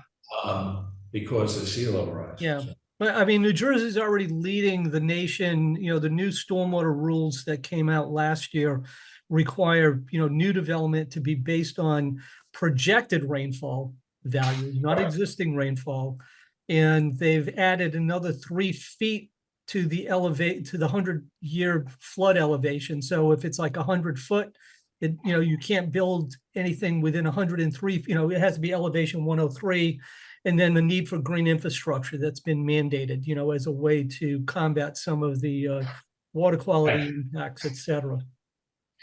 because of the sea level rise. Yeah. But I mean, New Jersey's already leading the nation. The new stormwater rules that came out last year require, new development to be based on projected rainfall values, not existing rainfall. And they've added another 3 feet to the 100-year flood elevation. So if it's like 100 foot, you can't build anything within 103, it has to be elevation 103. And then the need for green infrastructure that's been mandated, as a way to combat some of the water quality impacts, et cetera.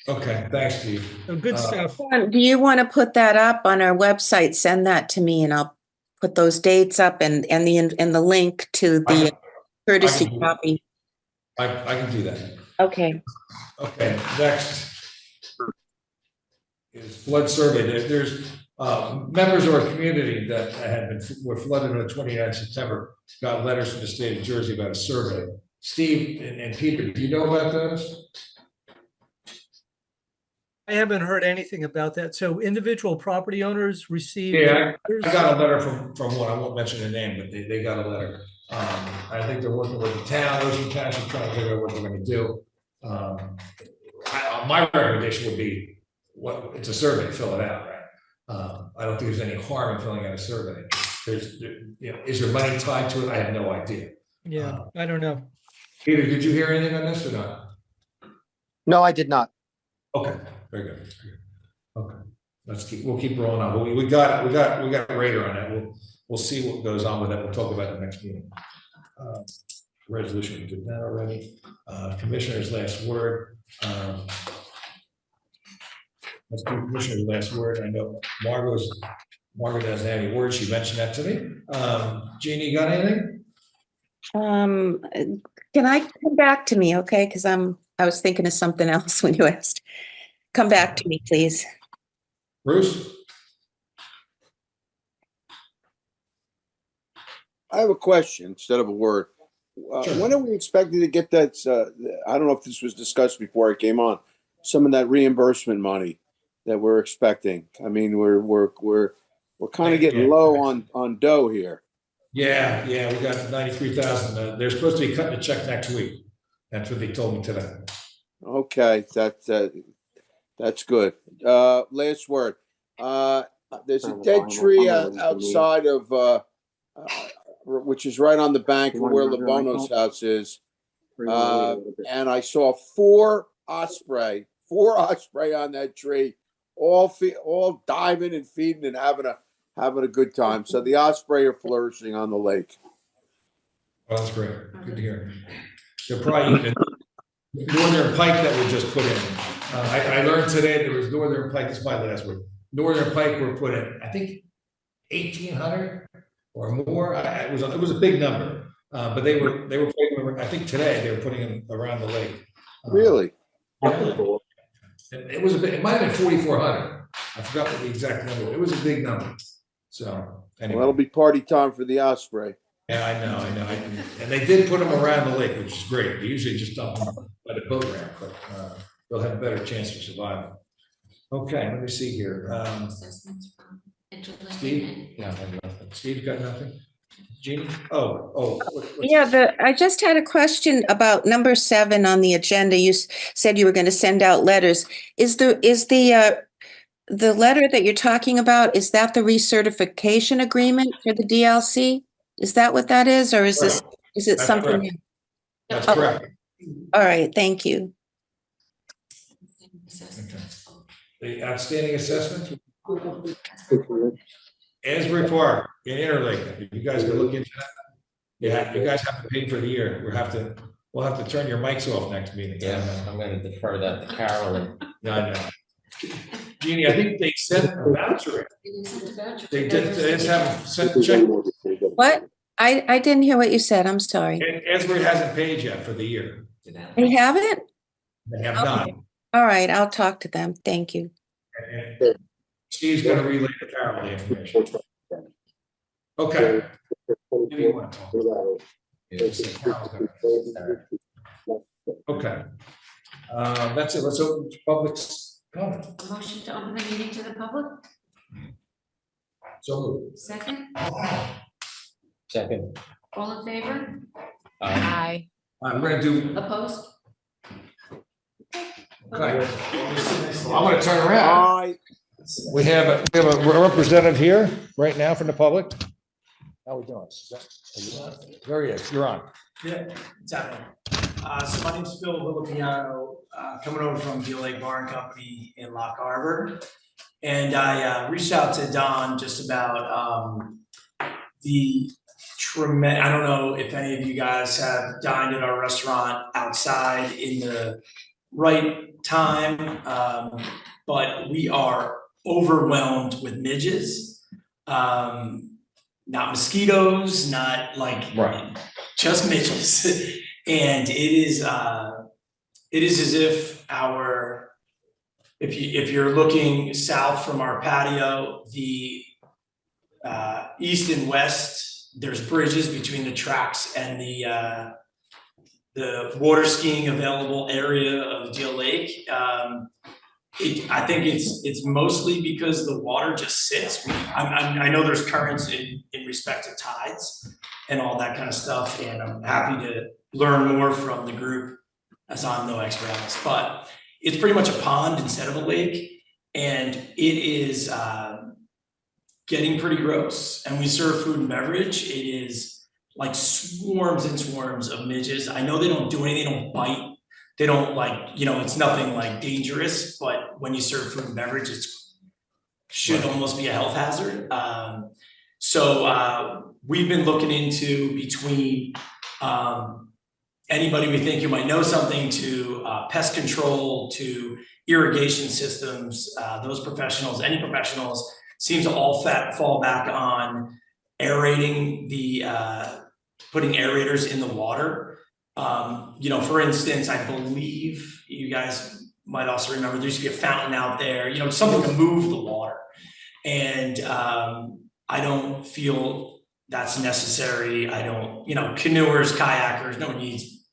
Okay, thanks, Steve. So good stuff. Do you want to put that up on our website? Send that to me and I'll put those dates up and the link to the courtesy copy. I can do that. Okay. Okay, next is flood survey. There's members of our community that were flooded on the 29th of September, got letters from the state of Jersey about a survey. Steve and Peter, do you know about those? I haven't heard anything about that. So individual property owners receive. Yeah, I got a letter from one. I won't mention the name, but they got a letter. I think they're working with the town, Ocean Township, trying to figure out what they're going to do. My recommendation would be, it's a survey, fill it out, right? I don't think there's any harm in filling out a survey. Is there money tied to it? I have no idea. Yeah, I don't know. Peter, did you hear anything on this or not? No, I did not. Okay, very good. Okay, we'll keep rolling on. We got a radar on that. We'll see what goes on with that. We'll talk about it next meeting. Resolution, we did that already. Commissioner's last word. Let's do Commissioner's last word. I know Margaret doesn't have any words. She mentioned that to me. Jeannie, you got anything? Can I come back to me? Okay. Cause I was thinking of something else when you asked. Come back to me, please. Bruce? I have a question instead of a word. Sure. When are we expecting to get that? I don't know if this was discussed before I came on. Some of that reimbursement money that we're expecting. I mean, we're kind of getting low on dough here. Yeah, we got 93,000. They're supposed to be cutting the check next week. That's what they told me today. Okay, that's good. Last word. There's a dead tree outside of which is right on the bank of where LeBono's house is. And I saw four osprey on that tree, all diving and feeding and having a good time. So the osprey are flourishing on the lake. Well, that's great. Good to hear. They're probably eating northern pike that we just put in. I learned today there was northern pike. This is my last word. Northern pike were put in, I think, 1,800 or more. It was a big number, but they were putting, I think today they were putting them around the lake. Really? Yeah. It was a bit. It might have been 4,400. I forgot what the exact number was. It was a big number. So anyway, Well, it'll be party time for the osprey. Yeah, I know. And they did put them around the lake, which is great. They usually just dump them by the boat ramp, but they'll have a better chance for survival. Okay, let me see here. Assessments from Interlake Steve? and- Yeah, I have nothing. Steve got nothing? Jeannie? What's- Yeah, I just had a question about number 7 on the agenda. You said you were going to send out letters. Is the letter that you're talking about, is that the recertification agreement for the DLC? Is that what that is, or is it That's something? correct. new? That's Oh. correct. All right, thank you. Assessments. The outstanding assessments, Asbury Park in Interlake, if you guys can look into that. Yeah, you guys have to pay for the year. We'll have to turn your mics off next meeting. Yeah, I'm gonna defer that to Carolyn. Yeah, I know. Jeannie, I think they sent a voucher. They just haven't sent the check. What? I didn't hear what you said. I'm sorry. Asbury hasn't paid yet for the year. They haven't? They have not. All right, I'll talk to them. Thank you. And Steve's gonna relay to Carol the information. Okay. Give me one, Paul. Okay. That's it. Let's open public comment. A motion to open the meeting to the public, So moved. second, Second. all in favor, Aye. We're gonna do, opposed? okay. I'm gonna turn around. We have a representative here right now from the public. How we doing? Are you on? There he is. You're on. Yeah, it's happening. So my name's Phil Villapiano, coming over from Deal Lake Bar and Company in Lock Harbor. And I reached out to Don just about the tremendous, I don't know if any of you guys have dined at our restaurant outside in the right time, but we are overwhelmed with midges. Not mosquitoes, not like just midges. And it is as if if you're looking south from our patio, the east and west, there's bridges between the tracks and the water skiing available area of Deal Lake. I think it's mostly because the water just sits. I know there's currents in respect to tides and all that kind of stuff, and I'm happy to learn more from the group, as I'm no expert on this, but it's pretty much a pond instead of a lake, and it is getting pretty gross. And we serve food and beverage. It is like swarms and swarms of midges. I know they don't do anything, they don't bite. They don't it's nothing like dangerous, but when you serve food and beverage, should almost be a health hazard. So we've been looking into between anybody we think you might know something to pest control to irrigation systems, those professionals, any professionals seems to all fall back on aerating putting aerators in the water. For instance, I believe you guys might also remember there used to be a fountain out there, something to move the water. And I don't feel that's necessary. I don't, canoers, kayakers, no one needs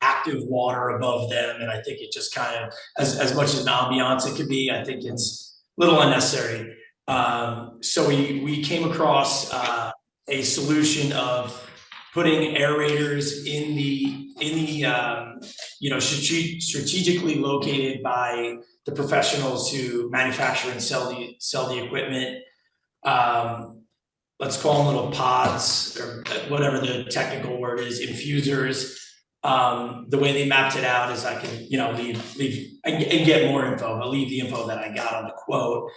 active water above them. And I think it just kind of, as much as an ambiance it could be, I think it's a little unnecessary. So we came across a solution of putting aerators in the strategically located by the professionals who manufacture and sell the equipment. Let's call them little pods or whatever the technical word is, infusers. The way they mapped it out is I can, leave and get more info, but leave the info that I got on the quote.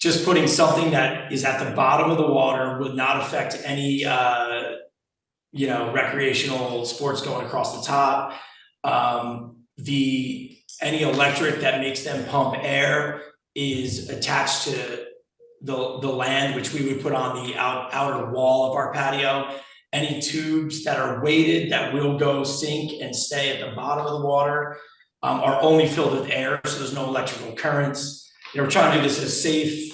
Just putting something that is at the bottom of the water would not affect any, recreational sports going across the top. Any electric that makes them pump air is attached to the land, which we would put on the outer wall of our patio. Any tubes that are weighted that will go sink and stay at the bottom of the water are only filled with air, so there's no electrical currents. We're trying to do this as safe,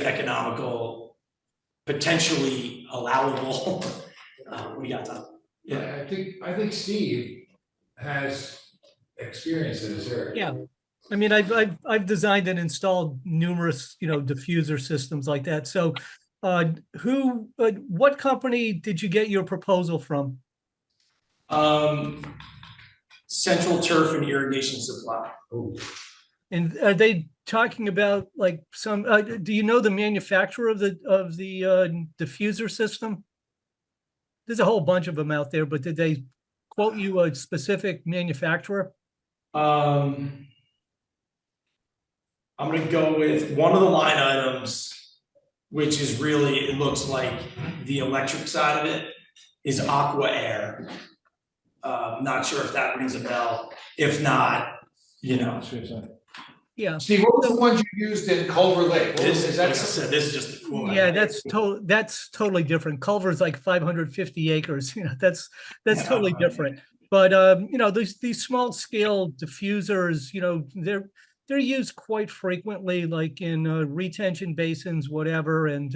economical, potentially allowable. What do you got, Tom? Yeah, I think Steve has experience in this area. Yeah. I mean, I've designed and installed numerous, diffuser systems like that. So, what company did you get your proposal from? Central Turf and Irrigation Supply. And are they talking about like some, do you know the manufacturer of the diffuser system? There's a whole bunch of them out there, but did they quote you a specific manufacturer? I'm gonna go with one of the line items, which is really, it looks like the electric side of it is Aqua Air. Not sure if that rings a bell. If not, Yeah. Steve, what was the ones you used in Culver Lake? This is, like I said, this is just. Yeah, that's totally different. Culver's like 550 acres. That's totally different. But these small scale diffusers, they're used quite frequently, like in retention basins, whatever. And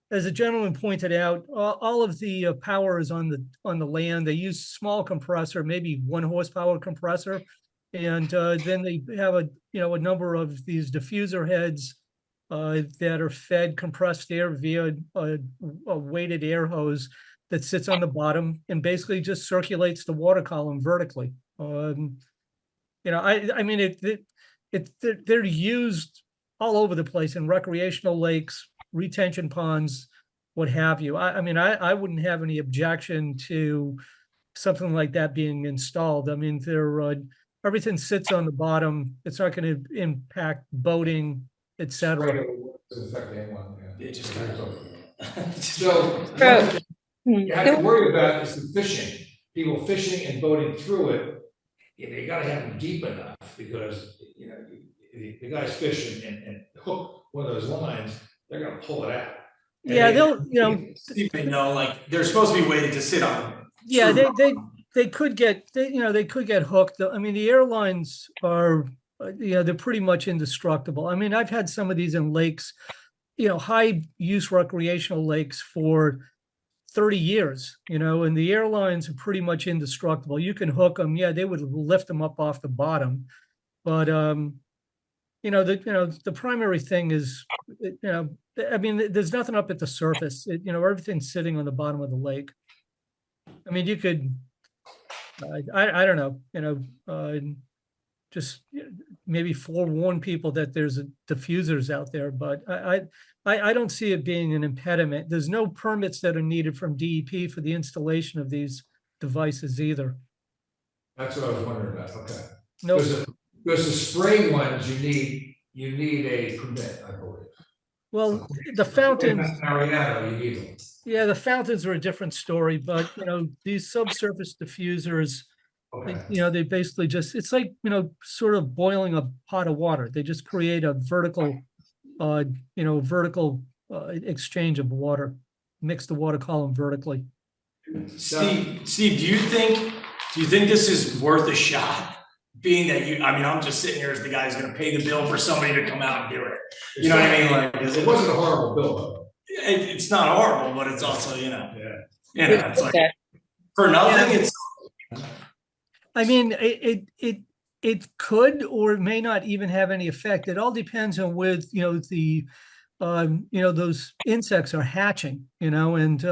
as the gentleman pointed out, all of the power is on the land. They use small compressor, maybe 1 horsepower compressor, and then they have a number of these diffuser heads that are fed compressed air via a weighted air hose that sits on the bottom and basically just circulates the water column vertically. I mean, they're used all over the place in recreational lakes, retention ponds, what have you. I mean, I wouldn't have any objection to something like that being installed. I mean, everything sits on the bottom. It's not going to impact boating, etc. So you have to worry about is the fishing. People fishing and boating through it. You got to have them deep enough because the guys fishing and hook one of those lines, they're going to pull it out. Yeah, like they're supposed to be weighted to sit on. Yeah, they could get hooked. I mean, the airlines are they're pretty much indestructible. I mean, I've had some of these in lakes, high use recreational lakes for 30 years, and the airlines are pretty much indestructible. You can hook them. Yeah, they would lift them up off the bottom. But, the primary thing is, I mean, there's nothing up at the surface. Everything's sitting on the bottom of the lake. I mean, you could, I don't know, just maybe forewarn people that there's diffusers out there, but I don't see it being an impediment. There's no permits that are needed from DEP for the installation of these devices either. That's what I was wondering about. Okay. No, because the spray ones you need a permit, I believe. Well, the fountains. Mariano, you need them. Yeah, the fountains are a different story, but these subsurface diffusers. Okay. They basically it's like, sort of boiling a pot of water. They just create a vertical, exchange of water, mix the water column vertically. Steve, do you think this is worth a shot? Being that I'm just sitting here as the guy who's going to pay the bill for somebody to come out and do it. You know what I mean? Like, it wasn't a horrible bill, though. It's not horrible, but it's also, it's like Okay. for nothing. It's. I mean, it could or it may not even have any effect. It all depends on where those insects are hatching. And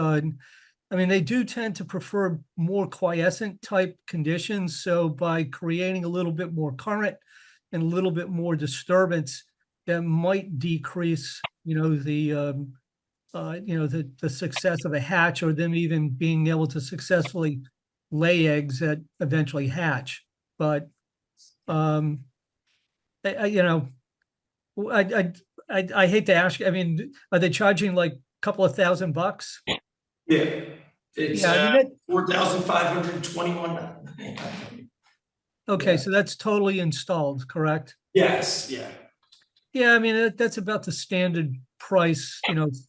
I mean, they do tend to prefer more quiescent type conditions. So by creating a little bit more current and a little bit more disturbance, that might decrease, the success of a hatch or them even being able to successfully lay eggs that eventually hatch. But I hate to ask. I mean, are they charging like a couple of $1,000? Yeah, it's $4,521. Okay, so that's totally installed, correct? Yes. Yeah. Yeah, I mean that's about the standard price,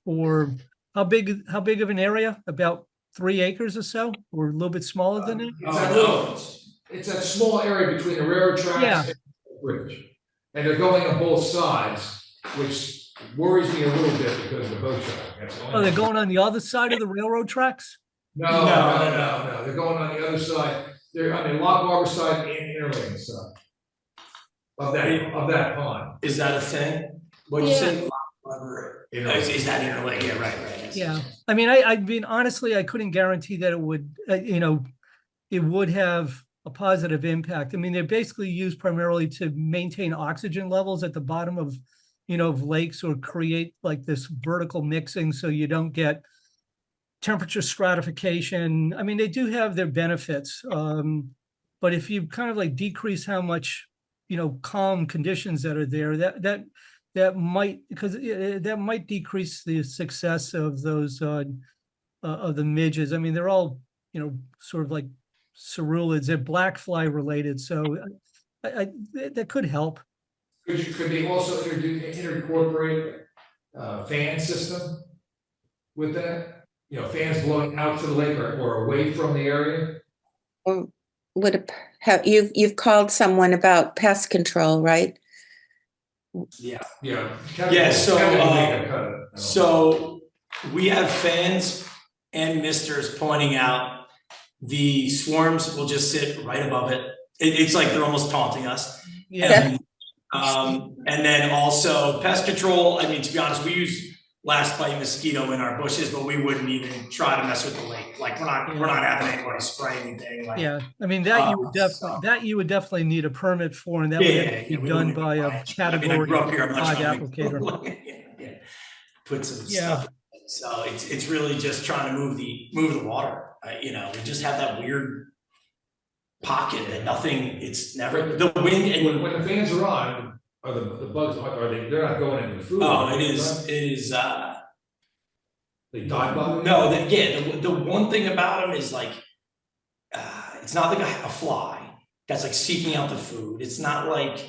for how big of an area? About 3 acres or so, or a little bit smaller than that? It's that small area between the railroad tracks and the bridge. And they're going on both sides, which worries me a little bit because of the boat traffic. That's the Oh, only they're thing. going on the other side of the railroad tracks? No, they're going on the other side, they're on the Lock Harbor side and Interlake side. Of that pond. Is that a thing? What'd you Yeah. say? Is that Interlake? Yeah, right. Yeah, I mean, honestly, I couldn't guarantee that it would, it would have a positive impact. I mean, they're basically used primarily to maintain oxygen levels at the bottom of, of lakes, or create like this vertical mixing so you don't get temperature stratification. I mean, they do have their benefits. But if you kind of like decrease how much, calm conditions that are there, that might, because that might decrease the success of those of the midges. I mean, they're all, sort of like cerulids. They're black fly related, so that could help. Could they also incorporate fan system with that? Fans blowing out to the lake or away from the area? Or you've called someone about pest control, right? Yeah. Yeah. So we have fans and misters pointing out the swarms will just sit right above it. It's like they're almost taunting us. Yeah. And then also pest control. I mean, to be honest, we use last bite mosquito in our bushes, but we wouldn't even try to mess with the lake. Like we're not having anybody spray anything. Like, yeah, I mean that you would definitely need a permit for, and that would be done by a category 5 applicator. Put some stuff. So it's really just trying to move the water. We just have that weird pocket that nothing. It's never the wind. And when the fans are on, are the bugs? Are they? They're not going into the food. Oh, it is. It is. They die by. No, the one thing about them is like, it's not like a fly that's like seeking out the food. It's not like,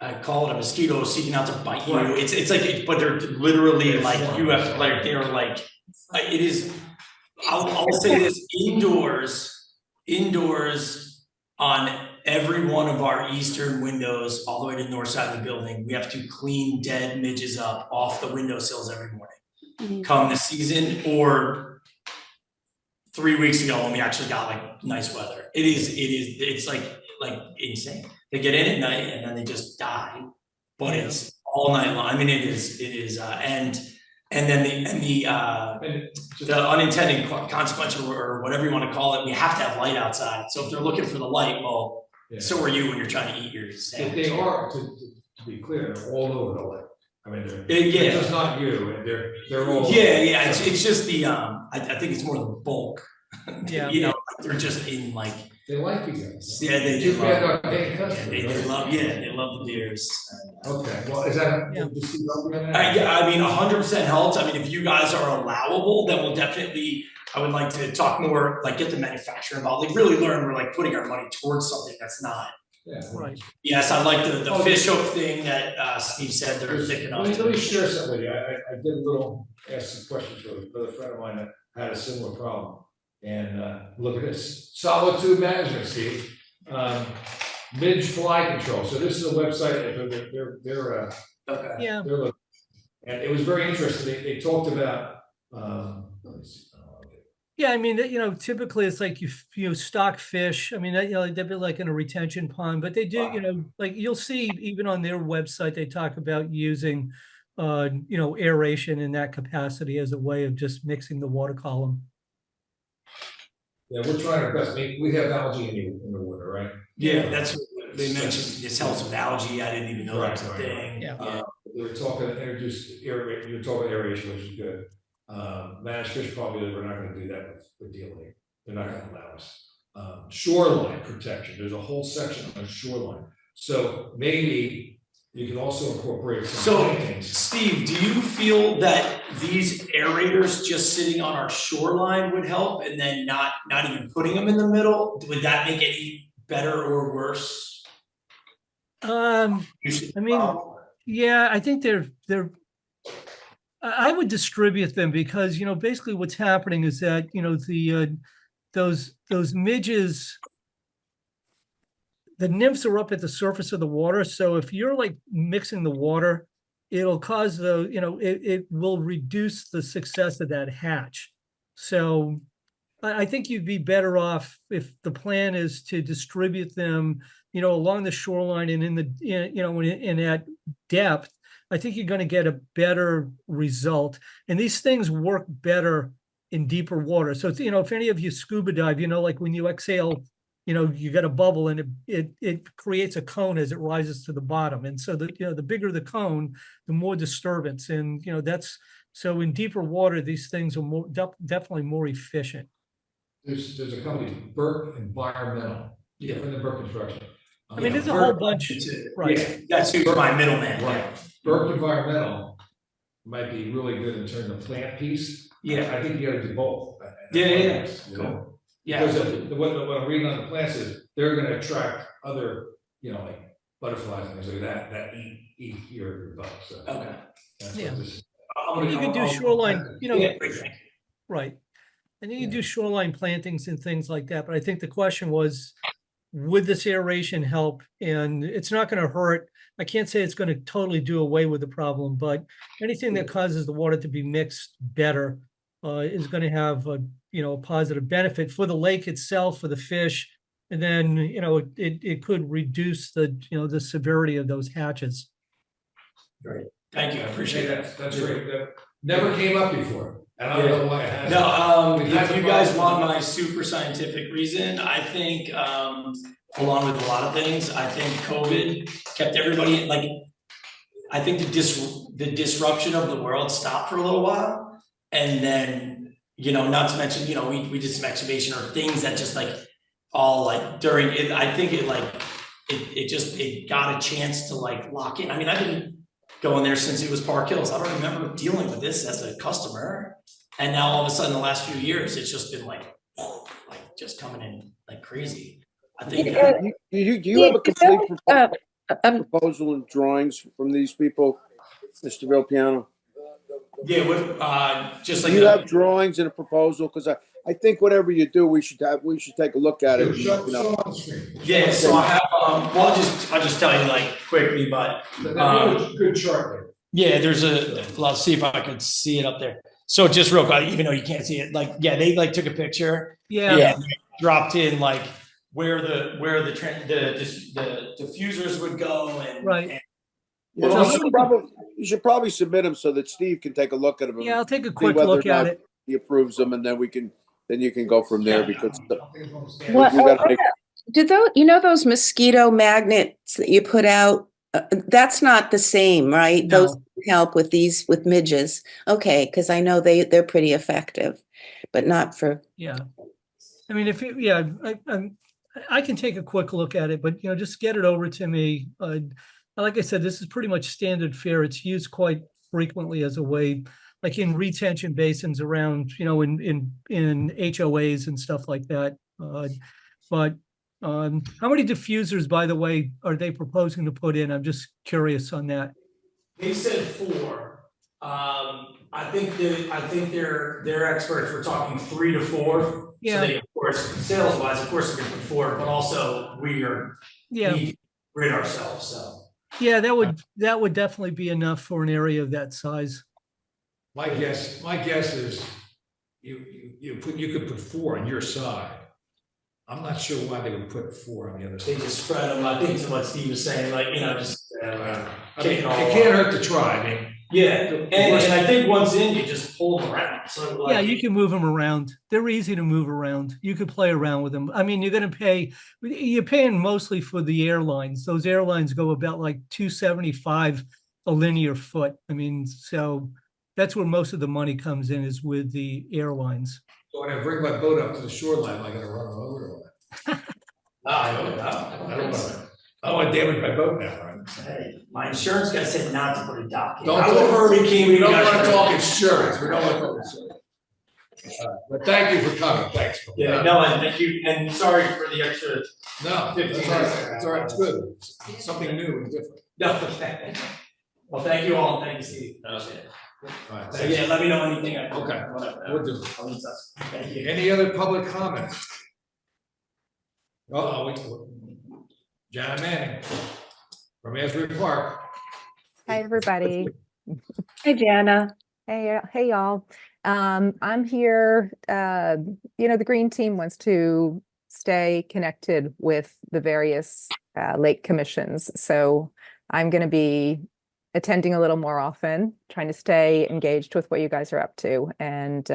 I call it a mosquito seeking out to bite you. Right. It's like, but they're literally like, you have to like, they're like, it is. I'll say this: indoors on every one of our eastern windows, all the way to the north side of the building, we have to clean dead midges up off the windowsills every morning. Mhm. Come this season, or 3 weeks ago when we actually got like nice weather. It's like insane. They get in at night and then they just die, but it's all night long. I mean, it is, and then the unintended consequence, or whatever you want to call it, we have to have light outside. So if they're looking for the light, well, so are you when you're trying to eat your sandwich. They are, to be clear, they're all over the lake. I mean, they're just not you, and they're all. Yeah. It's just the I think it's more the bulk. Yeah. They're just in like. They like you guys. Yeah, they Too do. bad they're paying customers, They right? love the deers. Okay, well, is that? Yeah. Just keep up with that? Yeah, I mean, 100% helps. I mean, if you guys are allowable, then we'll definitely. I would like to talk more, like get the manufacturer involved. Like really learn. We're like putting our money towards something that's not. Yeah. Right. Yes, I like the fish hook thing that Steve said they're thick enough. Let me share something with you. I did ask some questions for another friend of mine that had a similar problem. And look at this, solitude management, Steve. Midge fly control. So this is a website. They're Yeah. they're looking, and it was very interesting. They talked about. Let me see. Yeah, I mean, typically it's like you stock fish. I mean, they'd be like in a retention pond, but they do, like you'll see even on their website, they talk about using, aeration in that capacity as a way of just mixing the water column. Yeah, we're trying our best. We have algae in the water, right? Yeah, that's what they mentioned. This helps with algae. I didn't even know that's a thing. Yeah. They were talking introduced aeration. You were talking aeration, which is good. Managed fish probably we're not going to do that with DLE. They're not going to allow us. Shoreline protection. There's a whole section on shoreline. So maybe you can also incorporate some things. Steve, do you feel that these aerators just sitting on our shoreline would help, and then not even putting them in the middle? Would that make it any better or worse? I mean, yeah, I think they're. I would distribute them because basically what's happening is that those midges, the nymphs are up at the surface of the water. So if you're like mixing the water, it'll cause it will reduce the success of that hatch. So I think you'd be better off if the plan is to distribute them, along the shoreline and in at depth. I think you're going to get a better result. And these things work better in deeper water. So, if any of you scuba dive, like when you exhale, you get a bubble and it creates a cone as it rises to the bottom. And so the bigger the cone, the more disturbance. And, so in deeper water, these things are definitely more efficient. There's a company, Burke Environmental, from the Burke Construction. I mean, there's a whole bunch, right? Yeah, that's who's my middleman. Right. Burke Environmental might be really good in terms of plant piece. Yeah. I think you gotta do both. Yeah. Cool. Yeah. Because what I'm reading on the plants is they're gonna attract other, like butterflies and things like that eat your bugs. So Okay. Yeah. You you could do shoreline, Yeah. right. And you can do shoreline plantings and things like that. But I think the question was, would this aeration help? And it's not going to hurt. I can't say it's going to totally do away with the problem, but anything that causes the water to be mixed better is going to have a positive benefit for the lake itself, for the fish, and then it could reduce the severity of those hatches. Great, thank you, I appreciate that. That's great. That never came up before. And I don't know why it has. No, if you guys want my super scientific reason, I think, along with a lot of things, I think COVID kept everybody, I think the disruption of the world stopped for a little while. And then, not to mention, we did some excavation or things that just during it, I think it got a chance to lock in. I mean, I've been going there since it was Park Hills. I don't remember dealing with this as a customer. And now all of a sudden, the last few years, it's just been just coming in like crazy. I think. Do you have a complete proposal and drawings from these people, Mr. Vilpiano? Yeah, just like. Do you have drawings and a proposal? Because I think whatever you do, we should take a look at it. Yeah, so I have. Well, I'll just tell you quickly, but. Good chart. Yeah, there's I'll see if I could see it up there. So just real quick, even though you can't see it, they took a picture. Yeah. And dropped in where the diffusers would go and. Right. And, You should probably submit them so that Steve can take a look at them. Yeah, I'll take a quick look at it. He approves them, and then you can go from there because. Do those mosquito magnets that you put out? That's not the same, right? No. Those help with midges. Okay, because I know they're pretty effective, but not for. Yeah. I mean, I can take a quick look at it, but just get it over to me. Like I said, this is pretty much standard fare. It's used quite frequently as a way, like in retention basins around, in HOAs and stuff like that. But how many diffusers, by the way, are they proposing to put in? I'm just curious on that. They said 4. I think they're experts. We're talking 3 to 4. Yeah. So they, of course, sales wise, of course, they're going to put 4, but also we rid ourselves. So. Yeah, that would definitely be enough for an area of that size. My guess is you could put 4 on your side. I'm not sure why they would put 4 on the other side. They just spread them. I think to what Steve was saying, just it can't hurt to try. I mean, yeah, and I think once in, you just pull them around. So yeah, you can move them around. They're easy to move around. You could play around with them. I mean, you're paying mostly for the airlines. Those airlines go about $275 a linear foot. I mean, so that's where most of the money comes in, is with the airlines. So when I bring my boat up to the shoreline, am I going to run them over? I don't know. I don't know. I don't want to damage my boat now, right? Hey, my insurance guy said not to put a dock in. We don't want to talk insurance. We don't want to talk insurance. But thank you for coming. Thanks. Yeah, no, and thank you, and sorry for the extra. No, 15 that's all right. It's all right. It's good. It's something new and different. No, well, thank you all. Thank you, Steve. Okay. All right, So yeah, let me know anything. Okay. We'll do. Thank you. Any other public comments? John Manning from Asbury Park. Hi, everybody. Hi, Jana. Hey, y'all. I'm here, the Green Team wants to stay connected with the various lake commissions. So I'm going to be attending a little more often, trying to stay engaged with what you guys are up to. And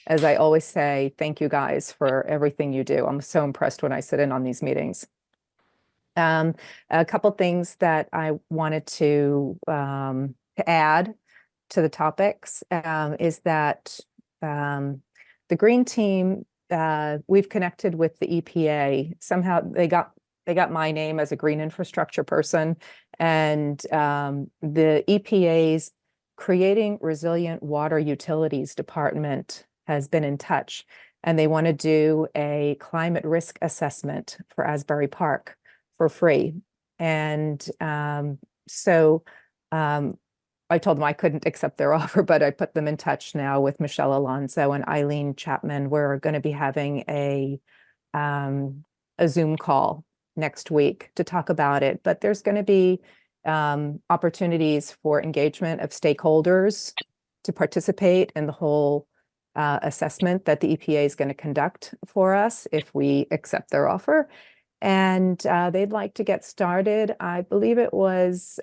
as I always say, thank you guys for everything you do. I'm so impressed when I sit in on these meetings. A couple things that I wanted to add to the topics is that the Green Team, we've connected with the EPA. Somehow they got my name as a green infrastructure person, and the EPA's Creating Resilient Water Utilities Department has been in touch, and they want to do a climate risk assessment for Asbury Park for free. And so I told them I couldn't accept their offer, but I put them in touch now with Michelle Alonso and Eileen Chapman. We're going to be having a Zoom call next week to talk about it. But there's going to be opportunities for engagement of stakeholders to participate in the whole assessment that the EPA is going to conduct for us if we accept their offer. And they'd like to get started. I believe it was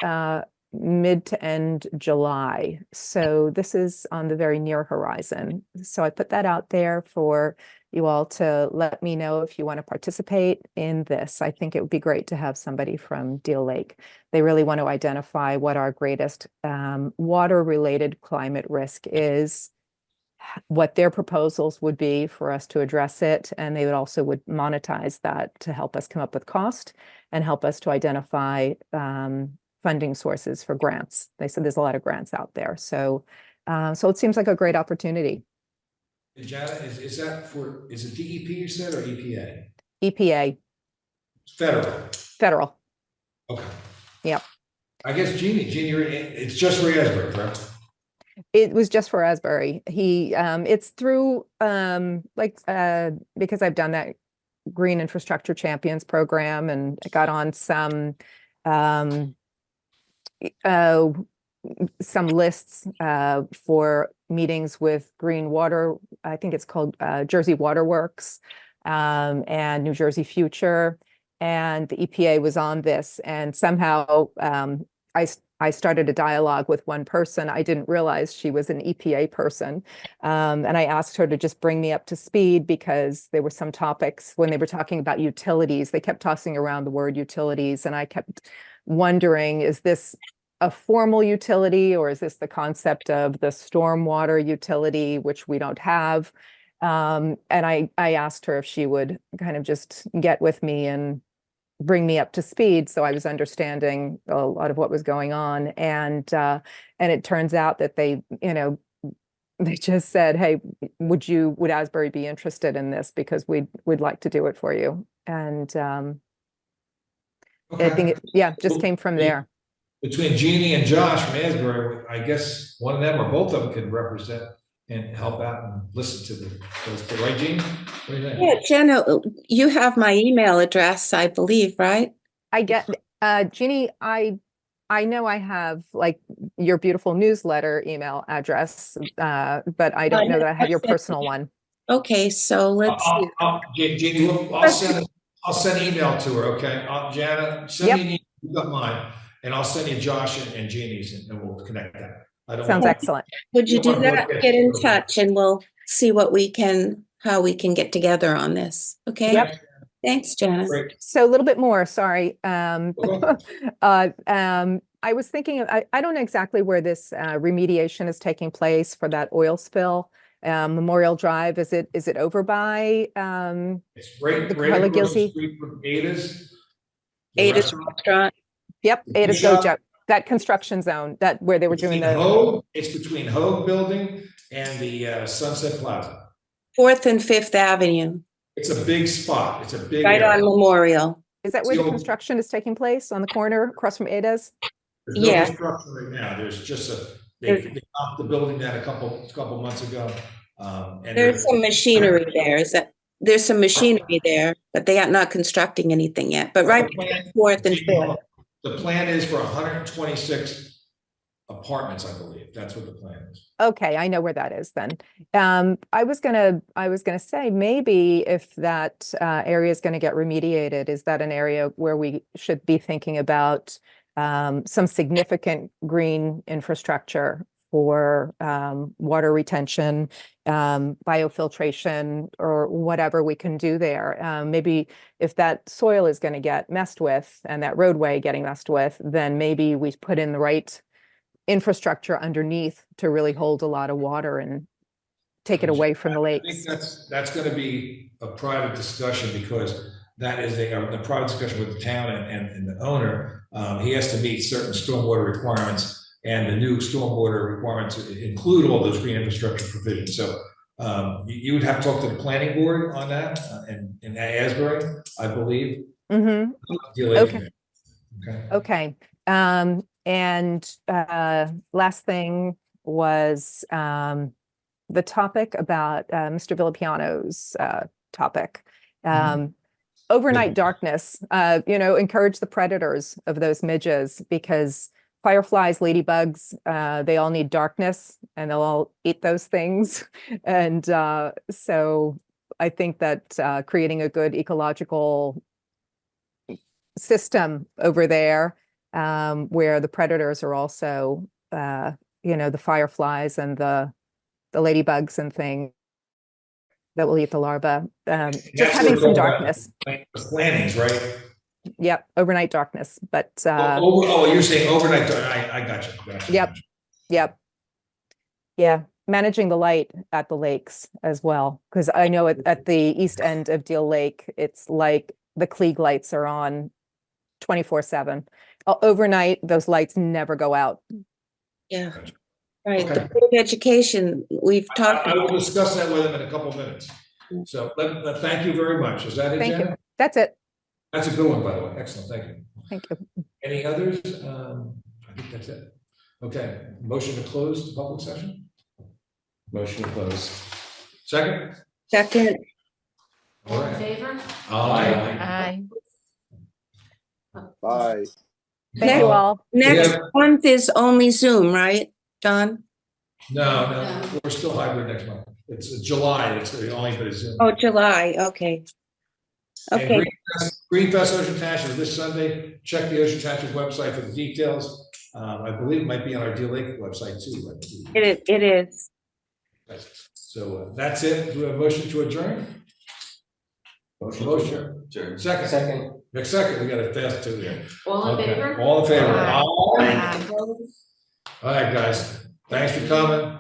mid to end July. So this is on the very near horizon. So I put that out there for you all to let me know if you want to participate in this. I think it would be great to have somebody from Deal Lake. They really want to identify what our greatest water-related climate risk is, what their proposals would be for us to address it, and they would monetize that to help us come up with cost and help us to identify funding sources for grants. They said there's a lot of grants out there, so it seems like a great opportunity. Jana, is it DEP you said or EPA? EPA. Federal. Okay. Yep. I guess Jeannie, it's just for Asbury, correct? It was just for Asbury. It's through because I've done that Green Infrastructure Champions program and I got on some lists for meetings with Green Water. I think it's called Jersey Waterworks and New Jersey Future, and the EPA was on this, and somehow I started a dialogue with one person. I didn't realize she was an EPA person. And I asked her to just bring me up to speed because there were some topics when they were talking about utilities. They kept tossing around the word utilities. And I kept wondering, is this a formal utility or is this the concept of the stormwater utility, which we don't have? And I asked her if she would kind of just get with me and bring me up to speed, so I was understanding a lot of what was going on. And it turns out that they just said, "Hey, would Asbury be interested in this? Because we'd like to do it for you." And I think just came from there. Between Jeannie and Josh from Asbury, I guess one of them or both of them can represent and help out and listen to those, right, Jeannie? What do you think? Yeah, Jenna, you have my email address, I believe, right? I get, Jeannie, I know I have like your beautiful newsletter email address, but I don't know that I have your personal one. Okay, so let's see. Jeannie, I'll send an email to her, okay? Jana, send me an email, you got mine, and I'll send you Josh and Jeannie's, and we'll connect that. Sounds excellent. Would you do that? Get in touch and we'll see how we can get together on this. Okay. Yep. Thanks, Jana. So a little bit more, sorry. I was thinking, I don't know exactly where this remediation is taking place for that oil spill. Memorial Drive, is it over by it's right across the street from Ada's restaurant? Yep, Ada's Gojo. That construction zone, that where they were doing the it's between Hogue Building and the Sunset Plaza. 4th and 5th Avenue. It's a big spot. It's a big right area. on Memorial. Is that where the construction is taking place, on the corner across from Ada's? There's no construction right now. There's just they knocked the building down a couple months ago. And there's some machinery there. There's some machinery there, but they are not constructing anything yet. But right between 4th and 5th. The plan is for 126 apartments, I believe. That's what the plan is. Okay, I know where that is then. I was gonna say, maybe if that area is gonna get remediated, is that an area where we should be thinking about some significant green infrastructure for water retention, biofiltration, or whatever we can do there. Maybe if that soil is gonna get messed with and that roadway getting messed with, then maybe we put in the right infrastructure underneath to really hold a lot of water and take it away from the I think lakes. that's going to be a private discussion, because that is the private discussion with the town and the owner. He has to meet certain stormwater requirements, and the new stormwater requirements include all those green infrastructure provisions. So you would have to talk to the planning board on that in Asbury, I believe. Mm-hmm. Okay. Okay. And last thing was the topic about Mr. Villapiano's topic. Overnight darkness, encourage the predators of those midges, because fireflies, ladybugs, they all need darkness and they'll all eat those things. And so I think that creating a good ecological system over there, where the predators are also, the fireflies and the ladybugs and things that will eat the larvae. Just having some darkness. Plannings, right? Yep, overnight darkness. But you're saying overnight dark. I got you. Yep. Yep. Yeah, managing the light at the lakes as well, because I know at the east end of Deal Lake, it's like the Klieg lights are on 24/7. Overnight, those lights never go out. Yeah, right. Okay. The Board of Education, we've talked. I will discuss that with him in a couple of minutes. So thank you very much. Is that it, Thank Jen? you. That's it. That's a good one, by the way. Excellent. Thank you. Thank you. Any others? I think that's it. Okay. Motion to close the public session? Motion to close. Second? Second. All in favor? Aye. Bye. Thank you all. Next month is only Zoom, right, John? No, we're still hybrid next month. It's July. It's the only bit of Zoom. Oh, July. Okay. Okay. Green Fest Ocean Tanager this Sunday. Check the Ocean Tanager website for the details. I believe it might be on our Deal Lake website too. It is. So that's it. Do we have a motion to adjourn? Motion. Second. Next second. We got it fast too there. All in favor? All in favor. Aye. All right, guys. Thanks for coming.